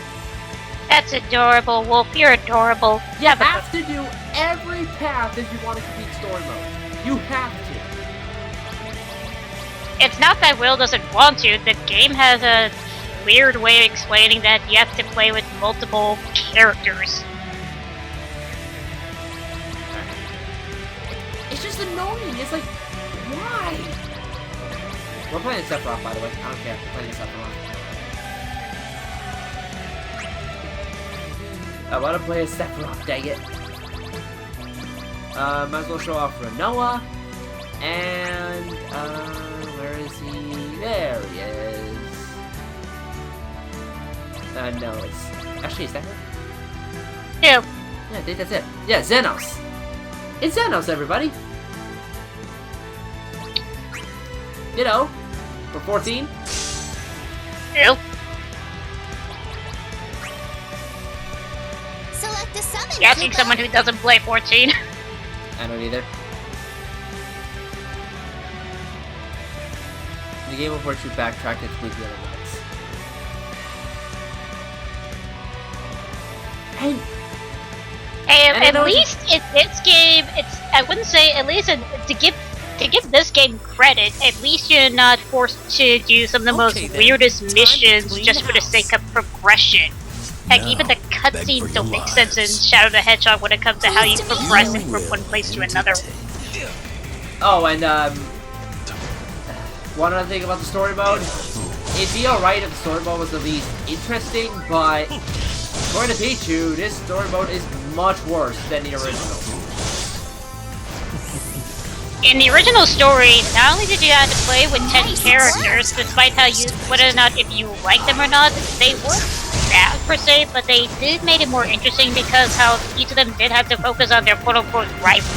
That's adorable, Wolf. You're adorable. You have to do every path if you want to complete story mode. You have to. It's not that Will doesn't want to. The game has a weird way of explaining that you have to play with multiple characters. It's just annoying. It's like, why? We're playing Sephiroth, by the way. I don't care. We're playing Sephiroth. I want to play a Sephiroth, dang it. Might as well show off Renoa. And, where is he? There he is. No, it's... Actually, is that her? Yeah. Yeah, I think that's it. Yeah, Xenos. It's Xenos, everybody. You know, for 14. Yep. Select the summon. Yeah, I think Koopa. someone who doesn't play 14. I don't either. The game will force you backtrack and tweak the other ones. And And at least in this game, I wouldn't say at least to give this game credit, at least you're not forced to do some of the most weirdest missions just for the sake of progression. Heck, even the cutscenes don't make sense in Shadow the Hedgehog when it comes to how you progress from one place to another. oh, and one other thing about the story mode, it'd be alright if the story mode was at least interesting, but according to Pichu, this story mode is much worse than the original. In the original story, not only did you have to play with 10 characters, despite how you, whether or not if you like them or not, they weren't bad per se, but they did make it more interesting because how each of them did have to focus on their quote-unquote rival.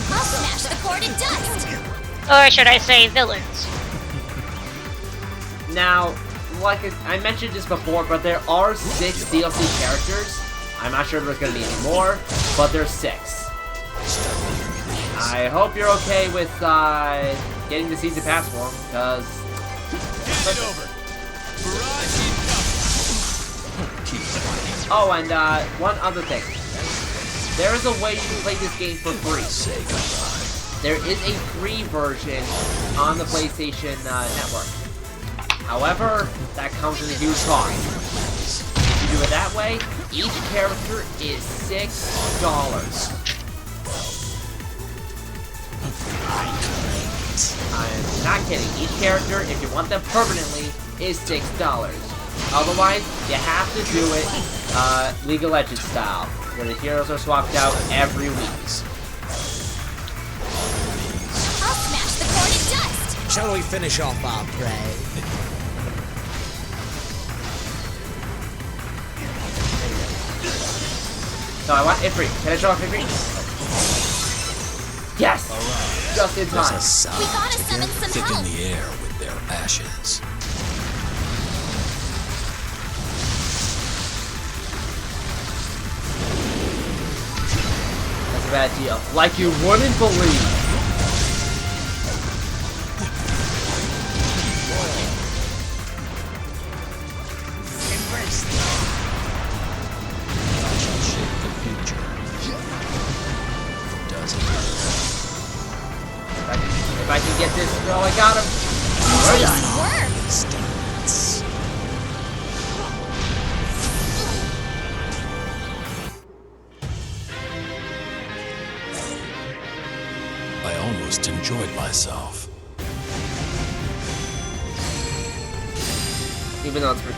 I'll smash the cord in dust. Or should I say villains. Now, like I mentioned this before, but there are 6 DLC characters. I'm not sure if there's going to be any more, but there's 6. I hope you're okay with getting the season pass for them, because... Oh, and one other thing. There is a way you can play this game for free. There is a free version on the PlayStation Network. However, that comes with a huge cost. If you do it that way, each character is $6. I'm not kidding. Each character, if you want them permanently, is $6. Otherwise, you have to do it League of Legends style, where the heroes are swapped out every week. I'll smash the cord in dust. Shall we finish off our prey? So I want Ifrit. Can I show off Ifrit? Yes! Just in time. We gotta summon some Thicken help. the air with their ashes. That's a bad deal. Like you wouldn't believe. Embrace them. I shall shape the future. Does it? If I can get this, oh, I got him. We're done. Work. Stance. I almost enjoyed myself. Even though it's free.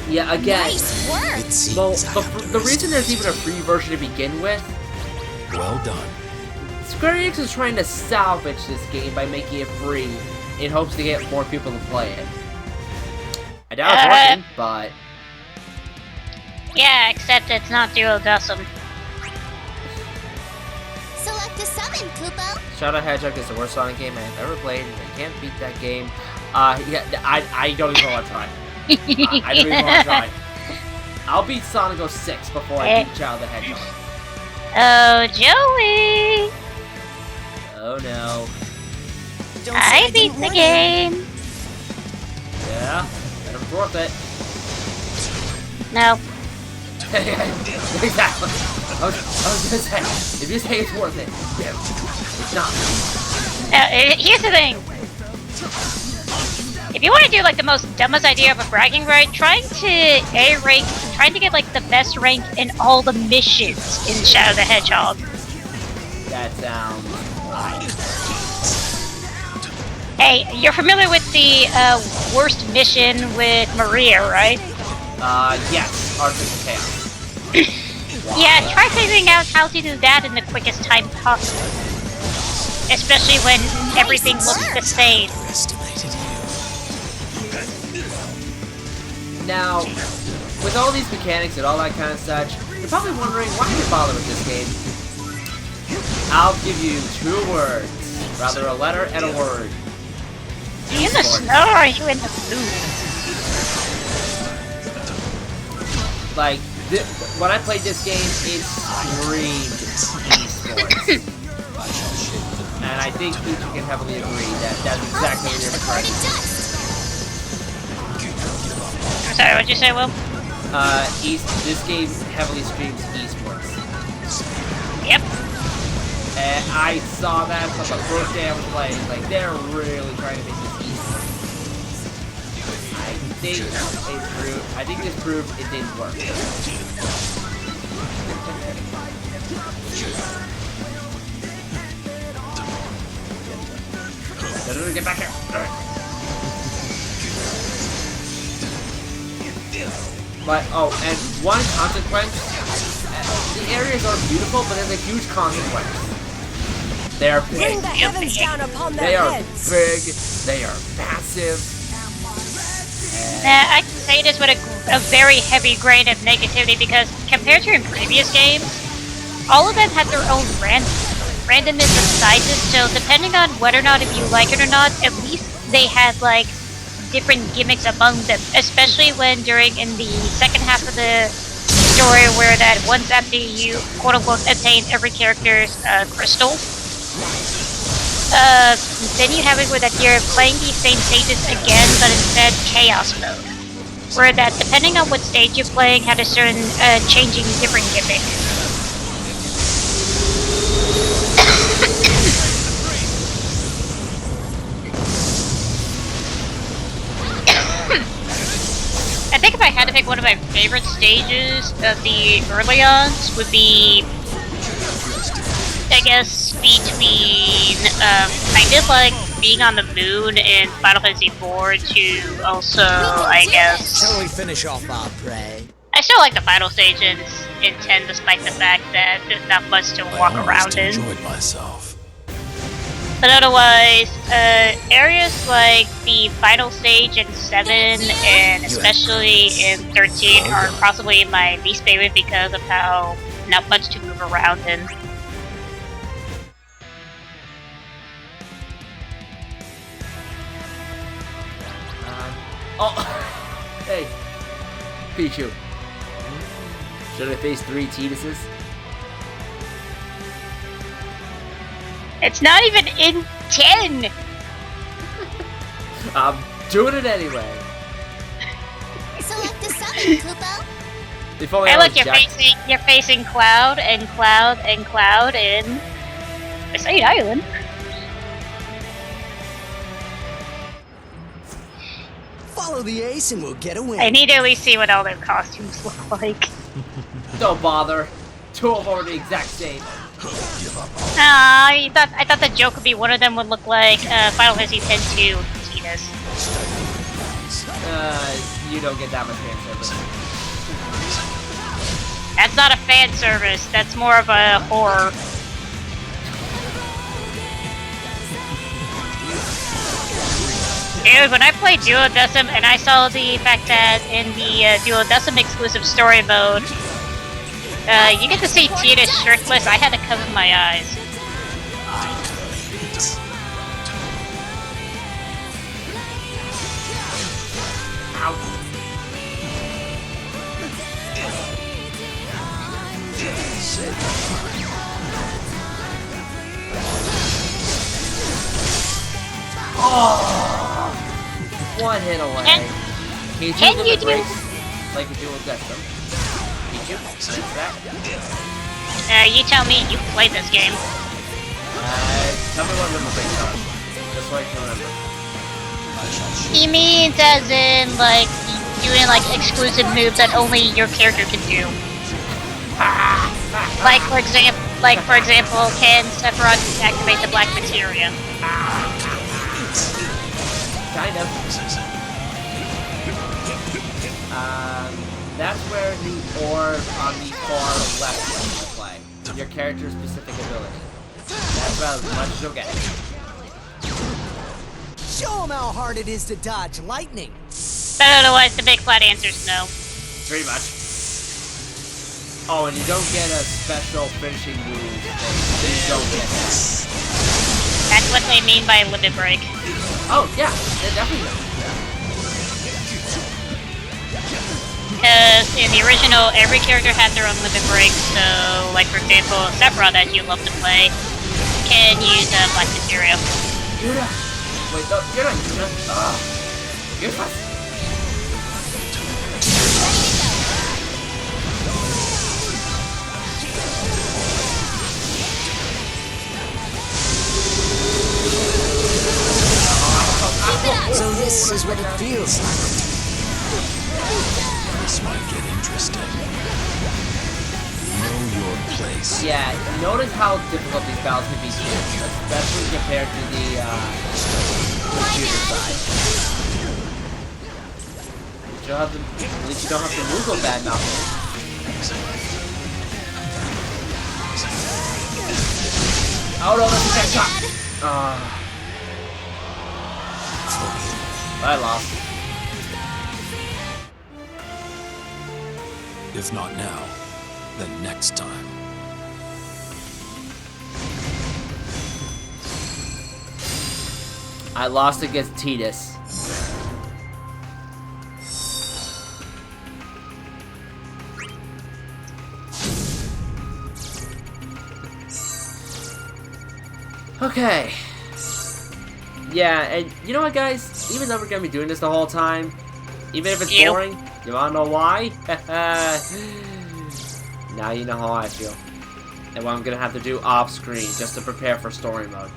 Yeah, again. Nice work. It seems Well, I have the to reason there's resist. even a free version to begin with, Well done. Square Enix is trying to salvage this game by making it free in hopes to get more people to play it. I doubt it's working, but Yeah, except it's not Duo Dusum. Select the summon, Kupo. Shadow Hedgehog is the worst Sonic game I've ever played, and I can't beat that game. Yeah, I don't even want to try. I don't even want to try. I'll beat Sonic 06 before I beat Shadow the Hedgehog. Oh, Joey! Oh no. Don't say I beat didn't the warn you. game! Yeah, and it was worth it. No. Exactly. I was gonna say, if you say it's worth it, yeah, it's not. Here's the thing. If you want to do like the most dumbest idea of a bragging right, trying to get like the best rank in all the missions in Shadow the Hedgehog. That sounds... Hey, you're familiar with the worst mission with Maria, right? Yes, Arctic Chaos. Yeah, try figuring out how to do that in the quickest time possible. Especially when everything looks the same. Estimated you. Now, with all these mechanics and all that kind of such, you're probably wondering why you bother with this game. I'll give you 2 words. Rather a letter and a word. Are you in the snow or are you in the blue? Like, when I played this game, it screamed esports. And I think Fuji can heavily agree that that's exactly what you're describing. I'm sorry, what'd you say, Will? This game heavily screams esports. Yep. And I saw that from the first day I was playing. Like, they're really trying to make this esports. I think this proved it didn't work. Get back here. Alright. But, oh, and one consequence, the areas are beautiful, but there's a huge consequence. They're big. Bring the heavens down upon their They are heads. big, they are massive. I can say this with a very heavy grain of negativity because compared to in previous games, all of them had their own randomness of sizes, so depending on whether or not if you like it or not, at least they had like different gimmicks among them, especially when in the second half of the story where that once after you quote-unquote attain every character's crystal, then you have it where that you're playing these same stages again, but instead chaos mode, where that depending on what stage you're playing had a certain changing different gimmick. I think if I had to pick one of my favorite stages of the early ons would be, I guess, between kind of like being on the moon in Final Fantasy IV to also, I guess. Shall we finish off our prey? I still like the final stage in 10 despite the fact that there's not much to walk I around almost in. enjoyed myself. But otherwise, areas like the final stage in 7 and especially in 13 are possibly my least favorite because of how not much to move around in. Oh! Hey! Pichu. Should I face 3 Tinuses? It's not even in 10! I'm doing it anyway. Select a summon, Kupo. If only Hey I look, was jacked. you're facing Cloud and Cloud and Cloud in Beside Island. Follow the ace and we'll get a win. I need to at least see what all their costumes look like. Don't bother. 2 of them are the exact same. I thought the joke would be one of them would look like Final Fantasy X-2 Tinas. You don't get that much fan service. That's not a fan service. That's more of a horror. Dude, when I played Duodecim and I saw the fact that in the Duodecim exclusive story mode, you get to see Tina shirtless, I had to cover my eyes. Oh! 1 hit away. Can you do- like you do with Destro? Pichu? Like that? You tell me, you played this game. Tell me what limit breaks are. Just so I can remember. He means as in, like, doing, like, exclusive moves that only your character can do. Like, for example, can Sephiroth activate the Black Materia? kind of. That's where the orb on the far left comes into play. Your character's specific ability. That's about as much as you'll get. Show them how hard it is to dodge lightning. But otherwise, the big flat answer's no. Pretty much. Oh, and you don't get a special finishing move. You don't get that. That's what they mean by limit break. Oh, yeah, it definitely does. Because in the original, every character had their own limit break. So, like for example, Sephiroth that you love to play can use Black Materia. Yuna! Wait, no, you're not Yuna. You're fast. So this is what it feels like. This might get interesting. Know your place. Yeah, notice how difficult these battles can be too, especially compared to the computer side. At least you don't have to move so bad now. Oh no, that's a dead shot! I lost. If not now, then next time. I lost against Tidus. Okay. Yeah, and you know what, guys? Even though we're gonna be doing this the whole time, even if it's boring, you wanna know why? Now you know how I feel. And what I'm gonna have to do off screen just to prepare for story mode.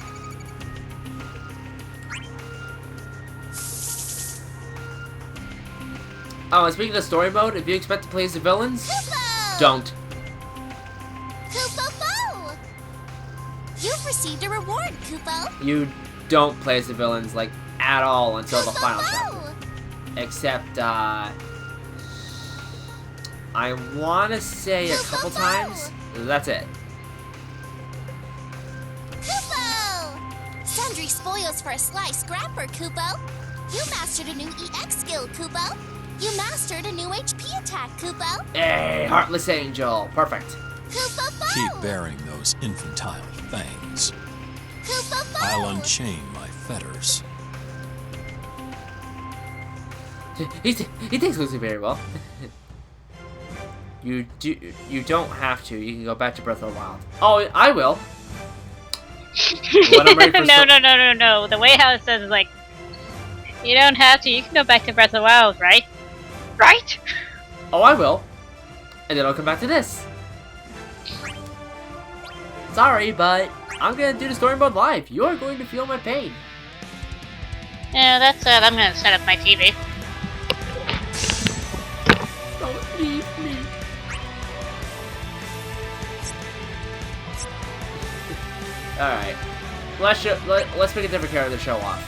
Oh, and speaking of story mode, if you expect to play as the villains, Kupo! don't. Kupo! You've received a reward, Kupo. You don't play as the villains, like, at all until the final chapter. Except, I wanna say a couple times. That's it. Kupo! Sundry spoils for a sly scrapper, Kupo. You mastered a new EX skill, Kupo. You mastered a new HP attack, Kupo. Hey, Heartless Angel. Perfect. Kupo! Keep bearing those infantile fangs. Kupo! I'll unchain my fetters. He takes Lucy very well. You don't have to. You can go back to Breath of the Wild. Oh, I will. When I'm ready for No. The way how it says is like, you don't have to. You can go back to Breath of the Wild, right? Right? Oh, I will. And then I'll come back to this. Sorry, but I'm gonna do the story mode live. You are going to feel my pain. Yeah, that's it. I'm gonna set up my TV. Don't leave me. Alright. Let's pick a different character to show off.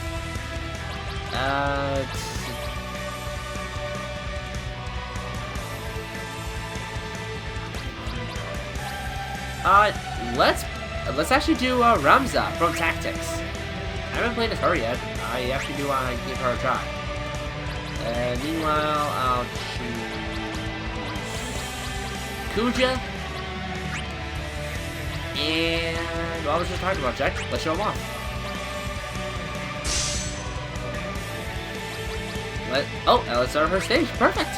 Let's actually do Ramza from Tactics. I haven't played as her yet. I actually do want to give her a try. Meanwhile, I'll choose Kuja. And what was just talking about, Jack? Let's show him off. Let's start her stage. Perfect.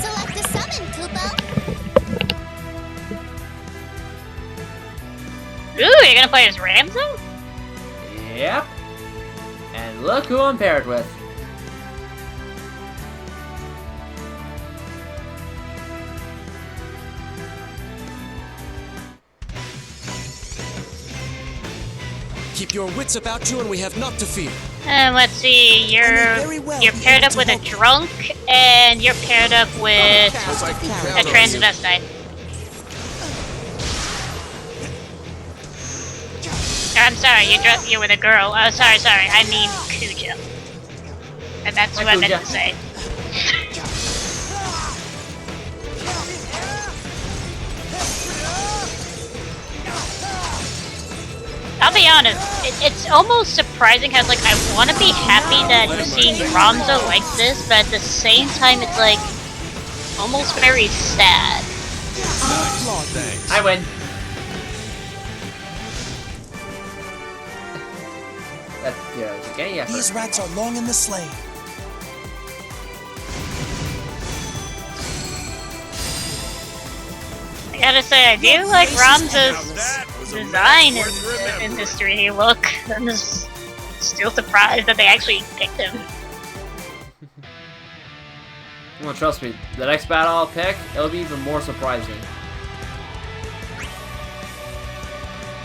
Select a summon, Kupo. Ooh, you're gonna play as Ramza? Yep. And look who I'm paired with. Keep your wits about you and we have naught to fear. And let's see, you're paired up with a drunk, and you're paired up with a transvestite. I'm sorry, you're with a girl. Oh, sorry, I mean Kuja. And that's what I meant to say. I'll be honest, it's almost surprising how, like, I want to be happy that we're seeing Ramza like this, but at the same time, it's, like, almost very sad. I win. That was a gay effort. These rats are long in the sleigh. I gotta say, I do like Ramza's design in this 3D look. I'm just still surprised that they actually picked him. Well, trust me, the next battle I'll pick, it'll be even more surprising.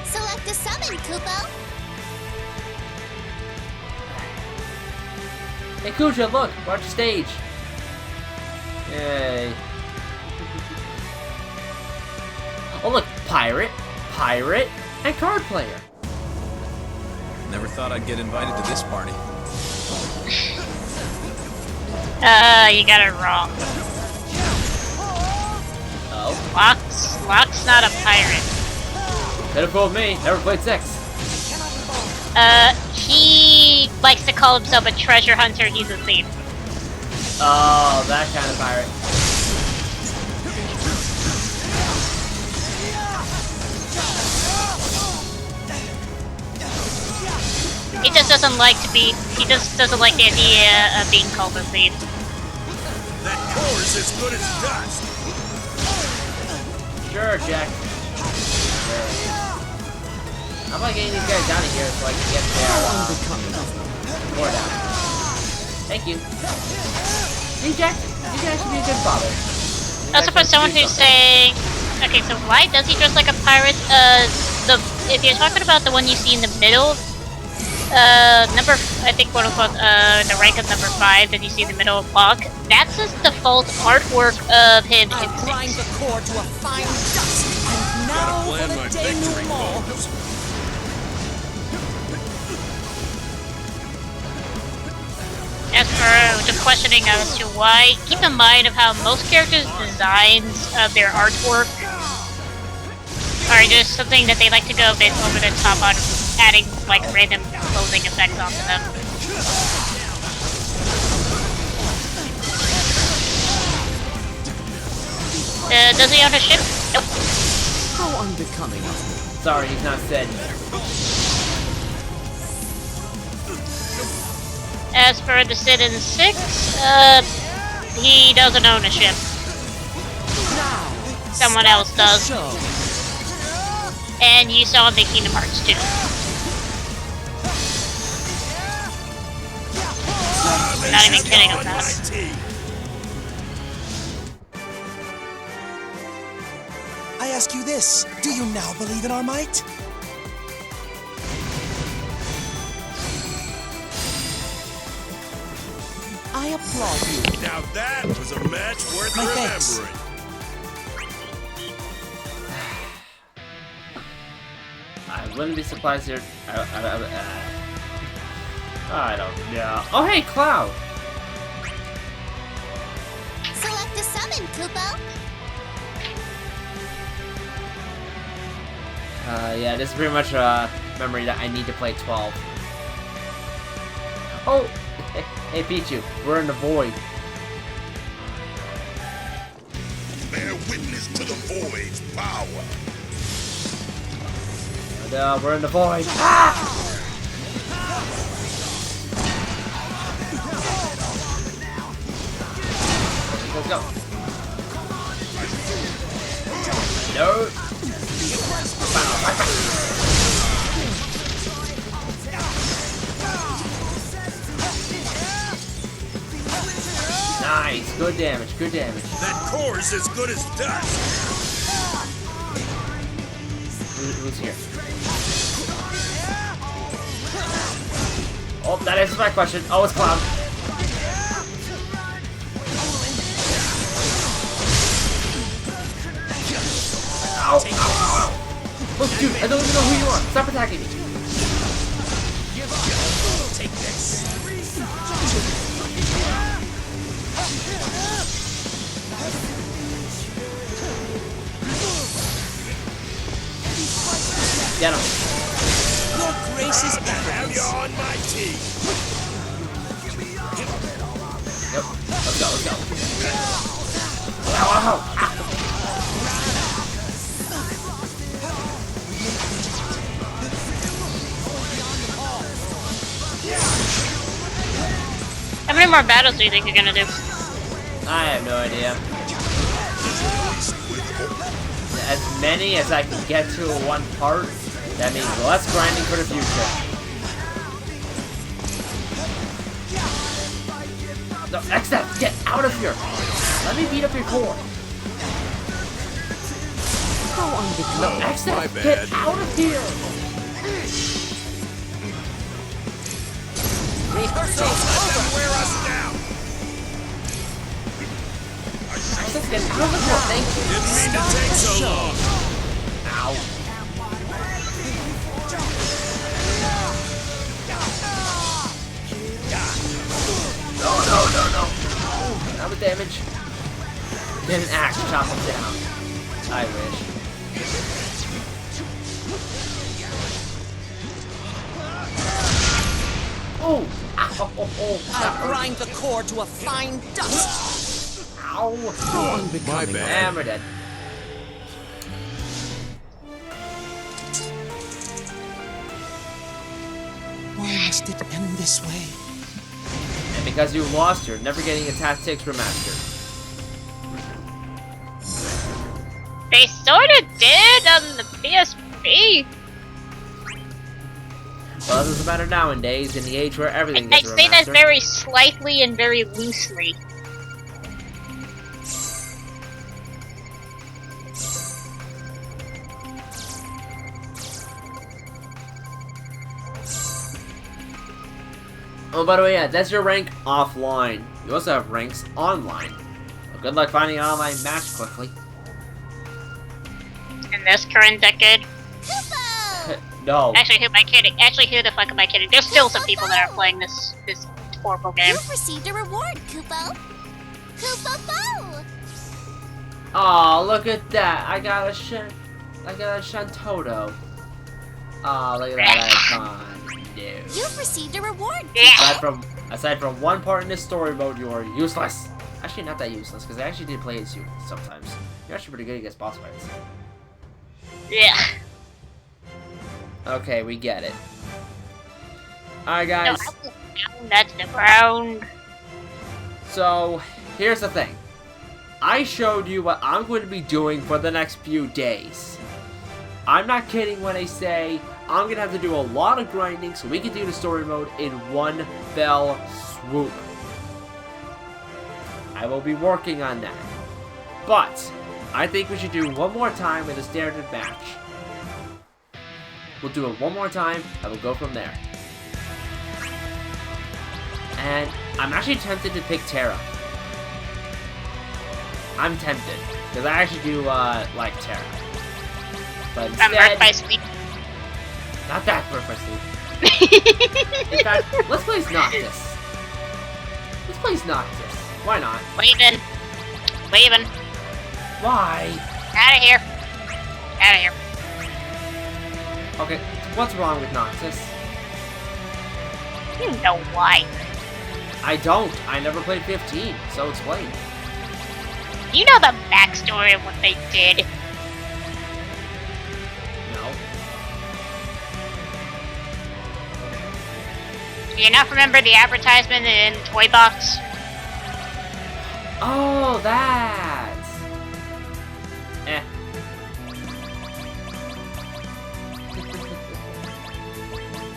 Select a summon, Kupo. Hey Kuja, look, watch the stage. Yay. Oh look, pirate, and card player. Never thought I'd get invited to this party. You got it wrong. Oh. Locke's not a pirate. Could have fooled me, never played 6. He likes to call himself a treasure hunter, he's a thief. Oh, that kind of pirate. He just doesn't like to be, he just doesn't like the idea of being called a thief. That core is as good as dust. Sure, Jack. Sure. How about getting these guys out of here so I can get their core down? Thank you. See, Jack, you guys should be a good father. Also for someone who's saying, okay, so why does he dress like a pirate? If you're talking about the one you see in the middle, I think quote unquote, the rank of number 5 that you see in the middle of Locke, that's his default artwork of him in 6. Grind the core to a fine dust, and now for Plan the my denouement. victory. As for the questioning as to why, keep in mind of how most characters' designs of their artwork are just something that they like to go a bit over the top on, adding like random clothing effects onto them. Does he own a ship? Nope. How unbecoming of me. Sorry, he's not said. As for the Sid in 6, he doesn't own a ship. Someone else does. Show. And you saw him in Kingdom Hearts 2. Not even kidding on that. I ask you this, do you now believe in our might? I applaud you. Now that was a match worth My thanks. remembering. I wouldn't be surprised here. I don't know. Oh, hey, Cloud! Select a summon, Kupo. Yeah, this is pretty much a memory that I need to play 12. Oh! Hey, Pichu, we're in the void. Bear witness to the void's power. No, we're in the void. Ah! Let's go. No. Nice. Good damage. Good damage. That core is as good as dust. Who's here? Oh, that answers my question. Oh, it's Cloud. Ow! Ow! Look, dude, I don't even know who you are. Stop attacking me. Take this. Get him. Your grace is Now you're evidence. on my team. Yep. Let's go, let's go. Ow, ow, ow. How many more battles do you think you're gonna do? I have no idea. As many as I can get to in one part, that means less grinding for the future. No, XF, get out of here! Let me beat up your core. No, my XF, bad. get out of here! Rehearsal's over. Wear us down. XF, get out of here! Thank you. Didn't mean to take so long. Ow. No, no, no, no. Not with damage. Get an axe, chop him down. I wish. Oh! Ow! I'll grind the core to a fine dust. Ow! My bad. And we're dead. Why must it end this way? And because you lost, you're never getting a Tactics Remastered. They sorta did on the PSP. Well, it doesn't matter nowadays, in the age where everything I gets a say that remaster. very slightly and very loosely. Oh, by the way, yeah, that's your rank offline. You also have ranks online. Well, good luck finding an online match quickly. In this current decade. Kupo! No. Actually, who am I kidding? Actually, who the fuck am I kidding? There's still some people that are playing this horrible game. You've received a reward, Kupo. Kupo Bo! Oh, look at that! I got a Shantoto. Oh, look at that icon. No. You've received a reward. Yeah. Aside from one part in this story mode, you are useless. Actually, not that useless, because I actually did play as you sometimes. You're actually pretty good against boss fights. Yeah. Okay, we get it. Alright, No, guys. I was down, that's the ground. So, here's the thing. I showed you what I'm going to be doing for the next few days. I'm not kidding when I say I'm going to have to do a lot of grinding so we can do the story mode in one fell swoop. I will be working on that. But, I think we should do one more time with a standard match. We'll do it one more time, and we'll go from there. And I'm actually tempted to pick Terra. I'm tempted, because I actually do like Terra. But I'm instead, hurt by sleep. not that Birth by Sleep. In fact, let's play as Noctis. Let's play as Noctis. Why not? Leaving. Leaving. Why? Out of here. Out of here. Okay, what's wrong with Noctis? You know why. I don't. I never played 15, so explain. You know the backstory of what they did. No. Do you not remember the advertisement in Toy Box? Oh, that. Eh.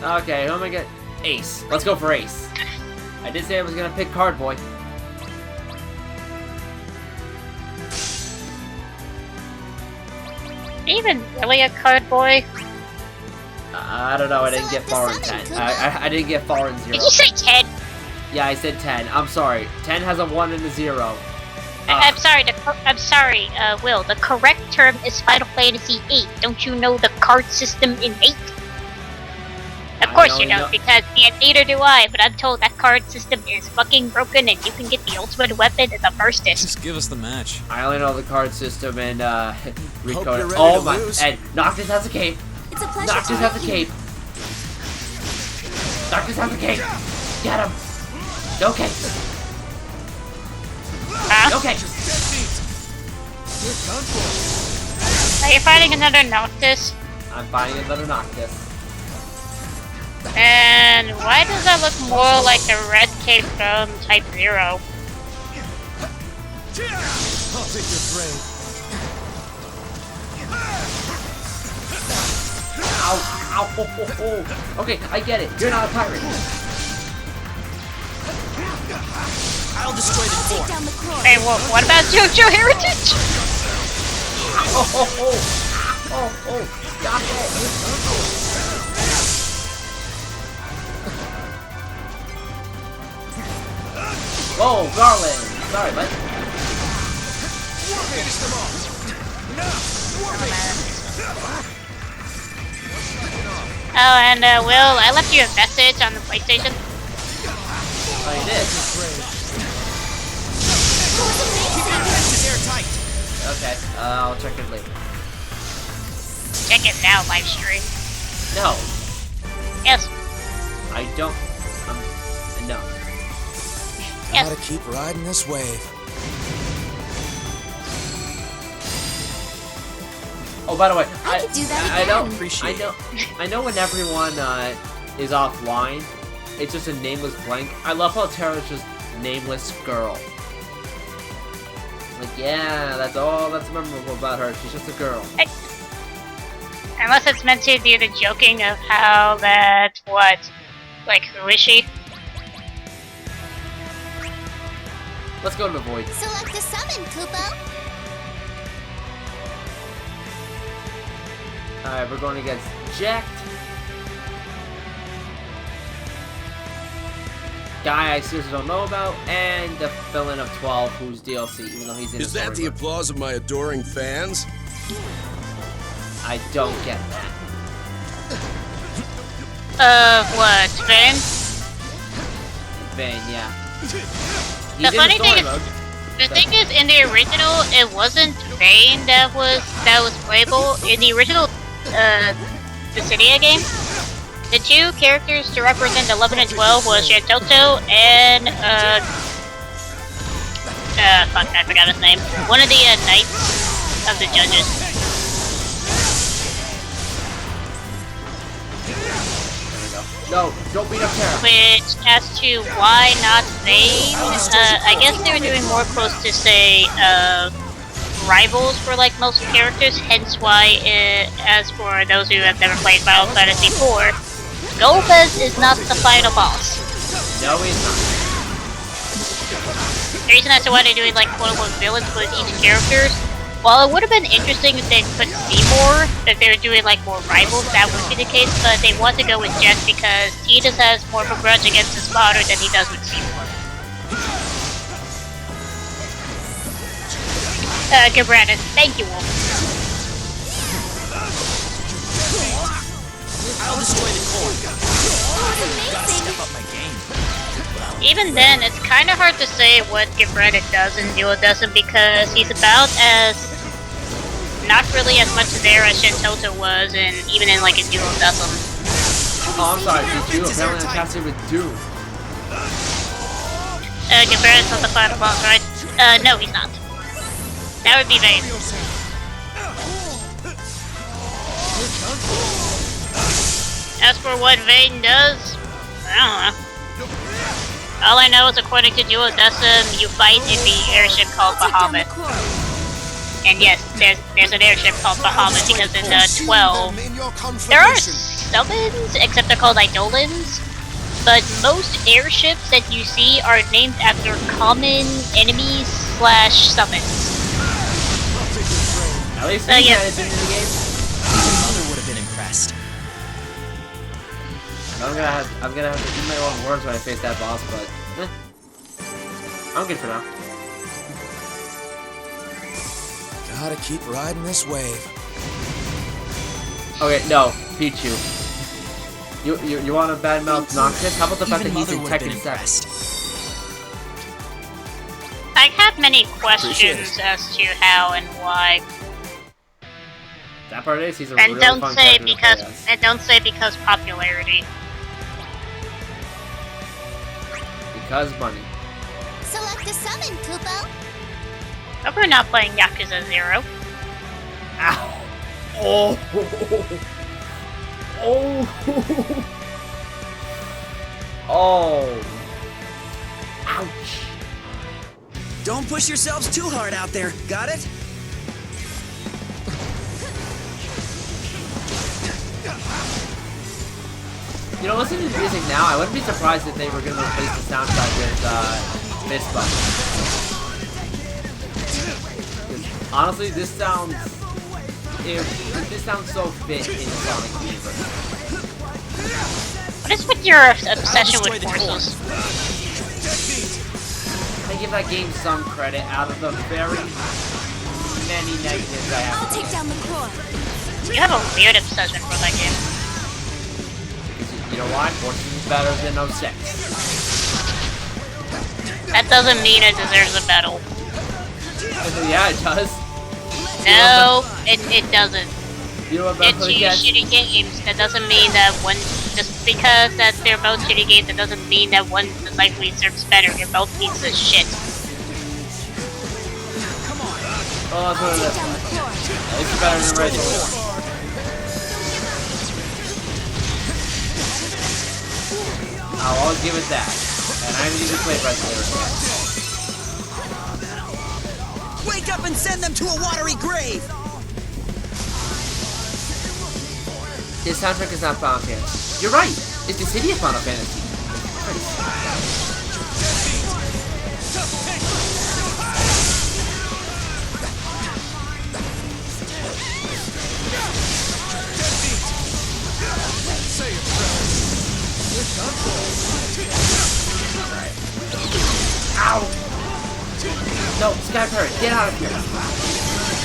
Okay, who am I get? Ace. Let's go for Ace. I did say I was gonna pick Card Boy. Even really a card boy? I don't know. I didn't So get far in at the 10. summon, I didn't get far in 0. Did you say 10? Yeah, I said 10. I'm sorry. 10 has a 1 and a 0. I'm sorry, Will. The correct term is Final Fantasy VIII. Don't you know the card system in 8? Of I course you only don't, because yeah, neither do I, but I'm told that card system is fucking broken and you can get the ultimate weapon in the first disc. Just give us the match. I only know the card system and you're Recode. ready Oh to my! lose. And Noctis has a cape. It's a pleasure Noctis to has a meet you. cape. Noctis has a cape. Get him. No cape. Huh? Okay. Are you fighting another Noctis? I'm fighting another Noctis. And why does that look more like the red cape from Type 0? I'll take your brain. Ow, ow, oh, oh, oh. Okay, I get it. You're not a pirate. I'll destroy the Take core. down the core. Hey, what about JoJo Heritage? Oh, oh, oh. Oh, oh. Stop it. Whoa, Garland. Sorry, bud. Finish them off. Now, Oh, and Will, I left you a message on the PlayStation. Oh, you did? It's airtight. Okay, I'll check it later. Check it now, live stream. No, Yes. I don't. No. Yes. Gotta keep riding this wave. Oh, by the way, I could do that I know, again. Appreciate I know when everyone is offline, it's just a nameless blank. I love how Tara's just nameless girl. Like, yeah, that's all that's memorable about her. She's just a girl. Unless it's meant to do the joking of how that, what? Like, who is she? Let's go to the void. Select a summon, Kupo. Alright, we're going against Jacked. Guy I seriously don't know about, and the villain of 12, who's DLC, even though he's in Is the that the story mode. applause of my adoring fans? I don't get that. What? Vayne? Vayne, yeah. The funny thing is, the thing is, in the original, it wasn't Vayne that was playable. In the original, Dissidia game, the two characters to represent 11 and 12 was Shantoto and, fuck, I forgot his name. One of the, knights of the judges. No, don't beat up Tara. Which, as to why not Vayne, I guess they were doing more close to, say, rivals for, like, most characters, hence why, as for those who have never played Final Fantasy IV, Golbez is not the final boss. No, he's not. The reason as to why they're doing, like, quote-unquote villains with each character, while it would have been interesting if they put Seymour, if they were doing, like, more rivals, that would be the case, but they want to go with Jet because Tidus has more of a grudge against his father than he does with Seymour. Good Brandon. Thank you, Wolf. I'll destroy the core. Gotta step up my game. Even then, it's kind of hard to say what Gibranit does in Duodecim because he's about as not really as much there as Shantoto was, and even in like a Duodecim. Oh, I'm sorry, Doom. Apparently I'm casting with Doom. Gibranit's not the final boss, right? No, he's not. That would be Vayne. As for what Vayne does, I don't know. All I know is according to Duodecim, you fight in the airship called Bahamut. And yes, there's an airship called Bahamut because in 12, there are summons, except they're called Eidolons. But most airships that you see are named after common enemies / summons. At least yeah. it's in the game. Your mother would have been impressed. I'm gonna have to eat my own words when I face that boss, but I'm good for now. Gotta keep riding this wave. Okay, no, Pichu. You want to badmouth Noctis? How about the fact that Even he's mother in would have been Tekken 7? impressed. I have many questions as to how and why. That That part is, he's a And really don't fun say character to because play as. and don't say because popularity. Because money. Select a summon, Kupo. But we're not playing Yakuza 0. Ow! Oh! Oh! Oh! Ouch! Don't push yourselves too hard out there. Got it? You know, listening to the music now, I wouldn't be surprised if they were going to replace the soundtrack with Fist Bump. Honestly, this sounds so fit in the Sonic universe. What is with your obsession with forces? I give that game some credit out of the very many negatives I have. I'll take down the core. You have a weird obsession for that game. You know why? Forces is better than 06. That doesn't mean it deserves a medal. Yeah, it does. No, it doesn't. You know what They're Bethel two gets? shitty games. That doesn't mean that one. Just because that they're both shitty games, that doesn't mean that one likely serves better. They're both pieces of shit. Oh, let's put it this way. At least it's better than regular. I'll always give it that. And I haven't even played Resident Evil yet. Wake up and send them to a watery grave! His soundtrack is not Final Fantasy. You're right! It's Dissidia Final Fantasy. Ow! No, Sky Pirate, get out of here!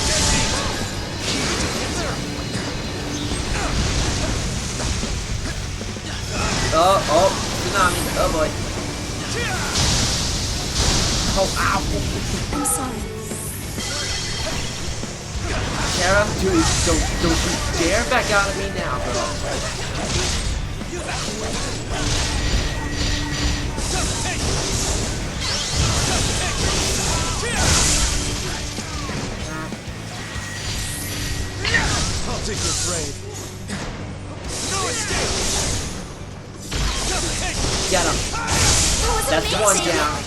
Oh, tsunami, oh boy. Oh, ow! I'm sorry. Kara, dude, don't you dare back out of me now, girl. I'll take your grave. No escape! Get him. That's one down.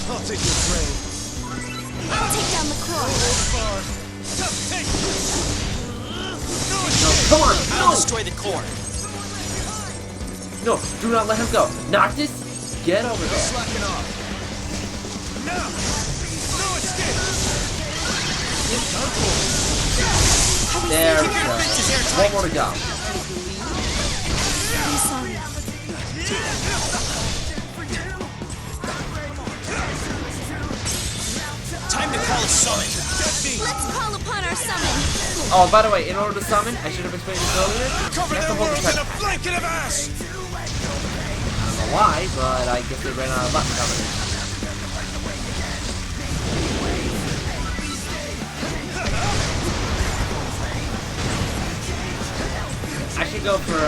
I'll take your grave. I'll take down the core. No, come on, I'll no! destroy the core. No, do not let him go. Noctis, get over there. Slacking off. No! No escape! There we go. One more to go. I'm sorry. Time to call a summon. Let's call upon our summon. Oh, by the way, in order to summon, I should have explained this earlier. Cover You have to their hold the world in check. a blanket of ash! I don't know why, but I guess they ran out of button combinations. I should go for 8.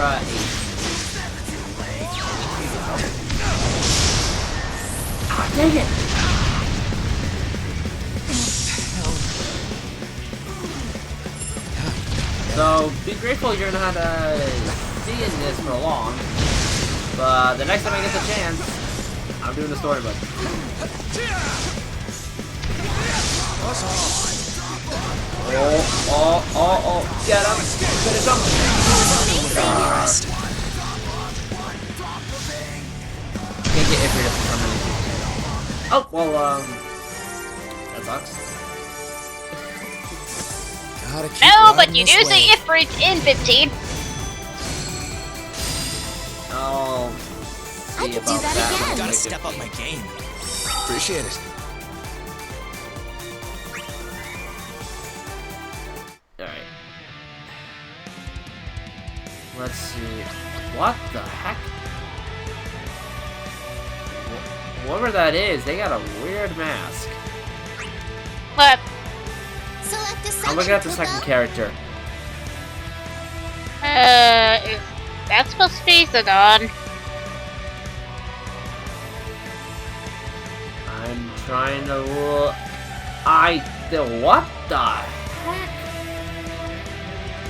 Ah, dang it! So, be grateful you're not seeing this for long. But the next time I get the chance, I'm doing the story mode. Oh, get him! Finish him! Can't get Ifrit for some reason. Oh, well, that sucks. No, but you do say Ifrit in 15. Oh, I could do that again. Gotta step up my game. Appreciate it. Alright. Let's see. What the heck? Whoever that is, they got a weird mask. What? Select the I'm second, looking at the Kupo. second character. Is that supposed to be Zidane? I'm trying to look. What the heck?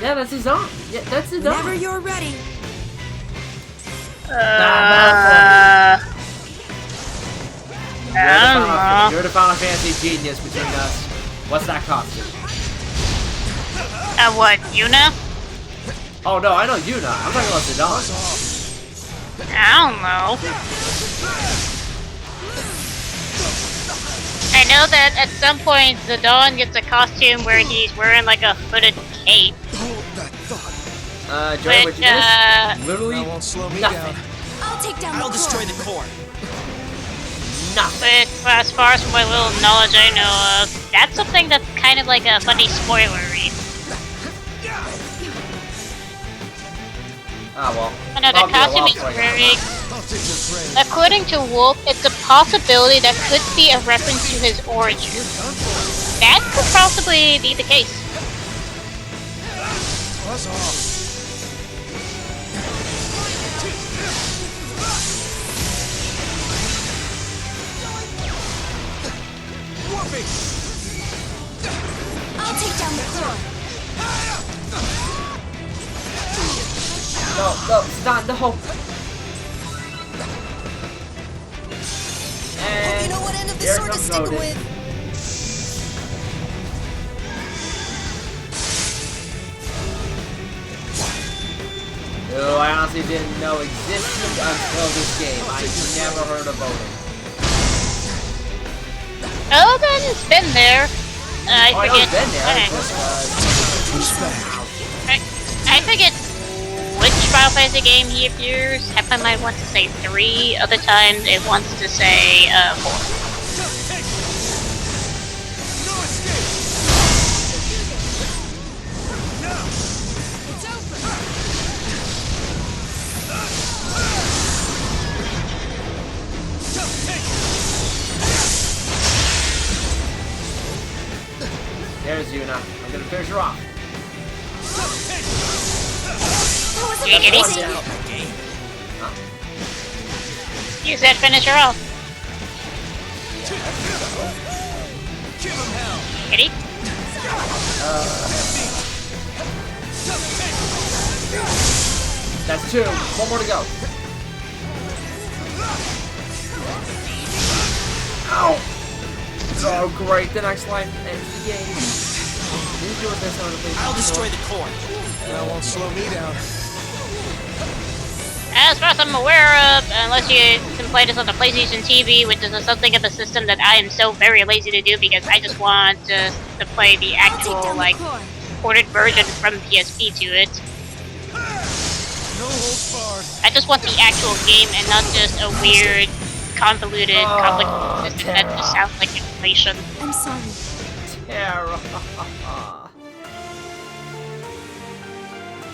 Yeah, that's his own. Yeah, that's his Whenever own. you're ready. You're the Final Fantasy genius between us. What's that costume? What, Yuna? Oh no, I know Yuna. I'm talking about Zidane. I don't know. I know that at some point Zidane gets a costume where he's wearing like a hooded cape. Hold that thought. Joey, what Which, you missed? Literally That won't slow me nothing. down. I'll take down I'll the destroy core. the core. Nothing. But as far as my little knowledge I know of, that's something that's kind of like a funny spoilery. Ah well. I know the Probably a costume lot he's for you. wearing, I'll take your praise. according to Wolf, it's a possibility that could be a reference to his origin. That could possibly be the case. Buzz off. Whooping. I'll take down the core. No, Zidane, no. And You know what end of the here sword to comes stick 'em Odin. with. Who I honestly didn't know existed until this game. I never heard of Odin. Odin's been there. I Oh, I know forget. he's been there. when. Just, I forget which Final Fantasy game he appears. Half I might want to say 3, other times it wants to say 4. No escape. there's Yuna. I'm gonna finish her off. You kitty? One down. You said finish her off. Give him hell. Kitty? That's 2. One more to go. Ow! Oh, great. The next life ends the game. Did you do what this one, please? I'll destroy the core. That won't slow me down. As far as I'm aware of, unless you can play this on the PlayStation TV, which is something of a system that I am so very lazy to do because I just want to play the I'll take actual, down like, the core. ported version from PSP to it. No holds barred. I just want the actual game and not just a weird, convoluted, complicated system that just sounds like inflation. I'm sorry. Terra.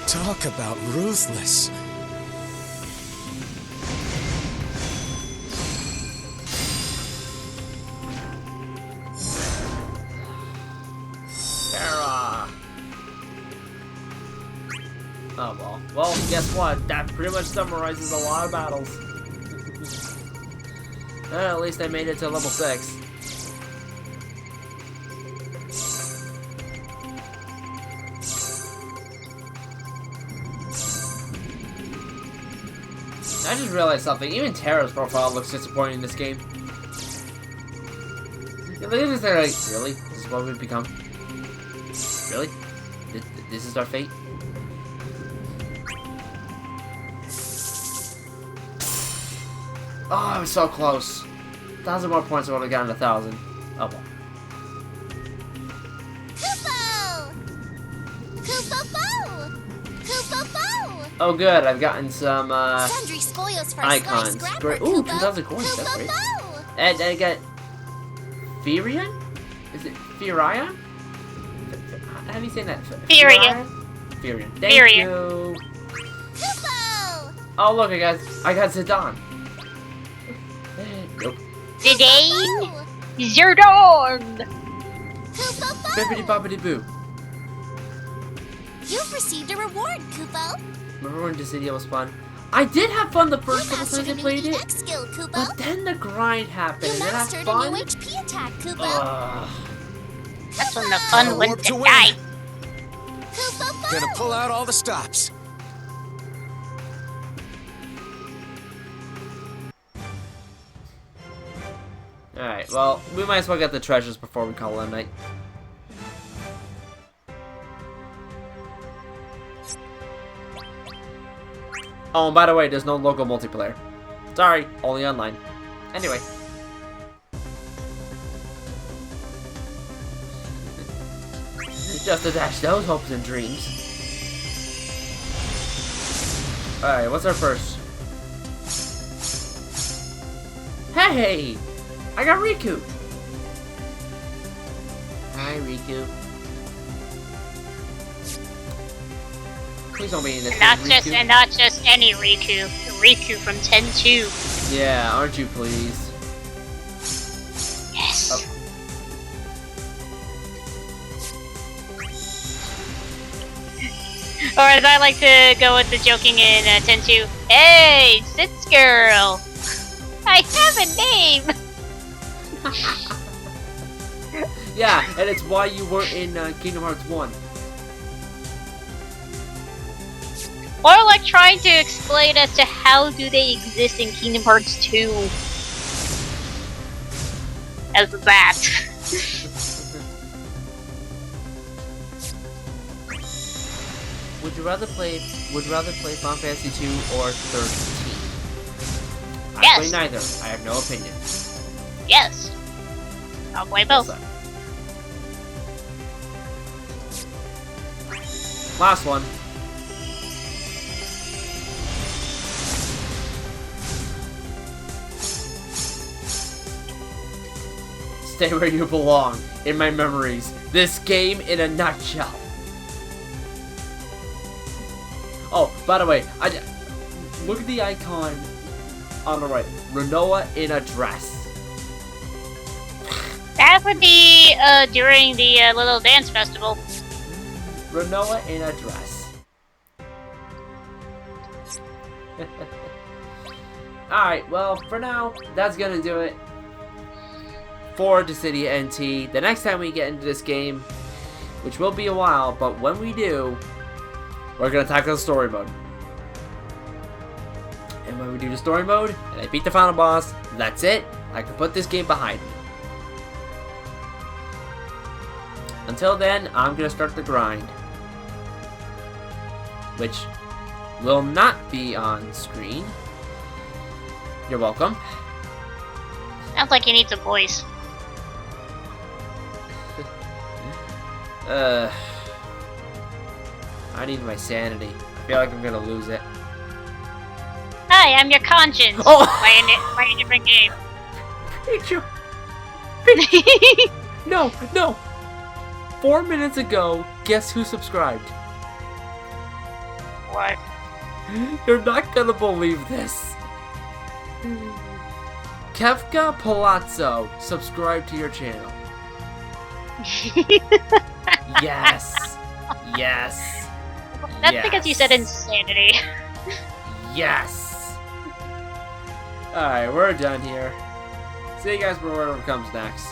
Talk about ruthless. Terra. Oh well. Well, guess what? That pretty much summarizes a lot of battles. At least I made it to level 6. I just realized something. Even Terra's profile looks disappointing in this game. They're just like, really? This is what we've become? Really? This is our fate? Oh, I was so close. 1,000 more points, I would have gotten 1,000. Oh well. Kupo! Kupo-po! Kupo-po! Oh good, I've gotten some Sundry spoils for a icons. slice Great. grabber, Ooh, Kupo. 2,000 coins, that's great. Kupo-po! And I got Firion? Is it Firion? How do you say that? Firion. Firion. Thank Firion. you. Kupo! Oh look, I got Zidane. Nope. Zidane! Zerdon! Kupo! Bippity boppity boo. You've received a reward, Kupo. Remember when Dissidia was fun? I did have fun the You first couple mastered times a I new played it, EX skill, Kupo. but then the grind happened, You and then I mastered had a fun. new HP attack, Kupo. That's when the fun went Warp to to win. die. Kupo! Gonna pull out all the stops. Alright, well, we might as well get the treasures before we call it a night. Oh, and by the way, there's no local multiplayer. Sorry, only online. Anyway. Just to dash those hopes and dreams. Alright, what's our first? Hey! I got Riku! Hi, Riku. Please don't be in this Riku. And not just any Riku. The Riku from 10-2. Yeah, aren't you please? Yes. Oh. Or as I like to go with the joking in 10-2, hey, Sits girl! I have a name! Yeah, and it's why you were in Kingdom Hearts 1. Or like trying to explain as to how do they exist in Kingdom Hearts 2 as that. Would you rather play Final Fantasy 2 or 13? I Yes. play neither. I have no opinion. Yes. I'll play both. Last one. Stay where you belong, in my memories. This game in a nutshell. Oh, by the way, look at the icon on the right. Renoa in a dress. That would be during the little dance festival. Renoa in a dress. Alright, well, for now, that's gonna do it for Dissidia NT. The next time we get into this game, which will be a while, but when we do, we're gonna tackle the story mode. And when we do the story mode, and I beat the final boss, that's it. I can put this game behind me. Until then, I'm gonna start the grind. Which will not be on screen. You're welcome. Sounds like you need some voice. I need my sanity. I feel like I'm gonna lose it. Hi, I'm your conscience. Oh! Play a different game. Pichu! No, no! 4 minutes ago, guess who subscribed? What? You're not gonna believe this. Kefka Palazzo subscribed to your channel. Yes. Yes. That's yes. because you said insanity. Yes. Alright, we're done here. See you guys for whatever comes next.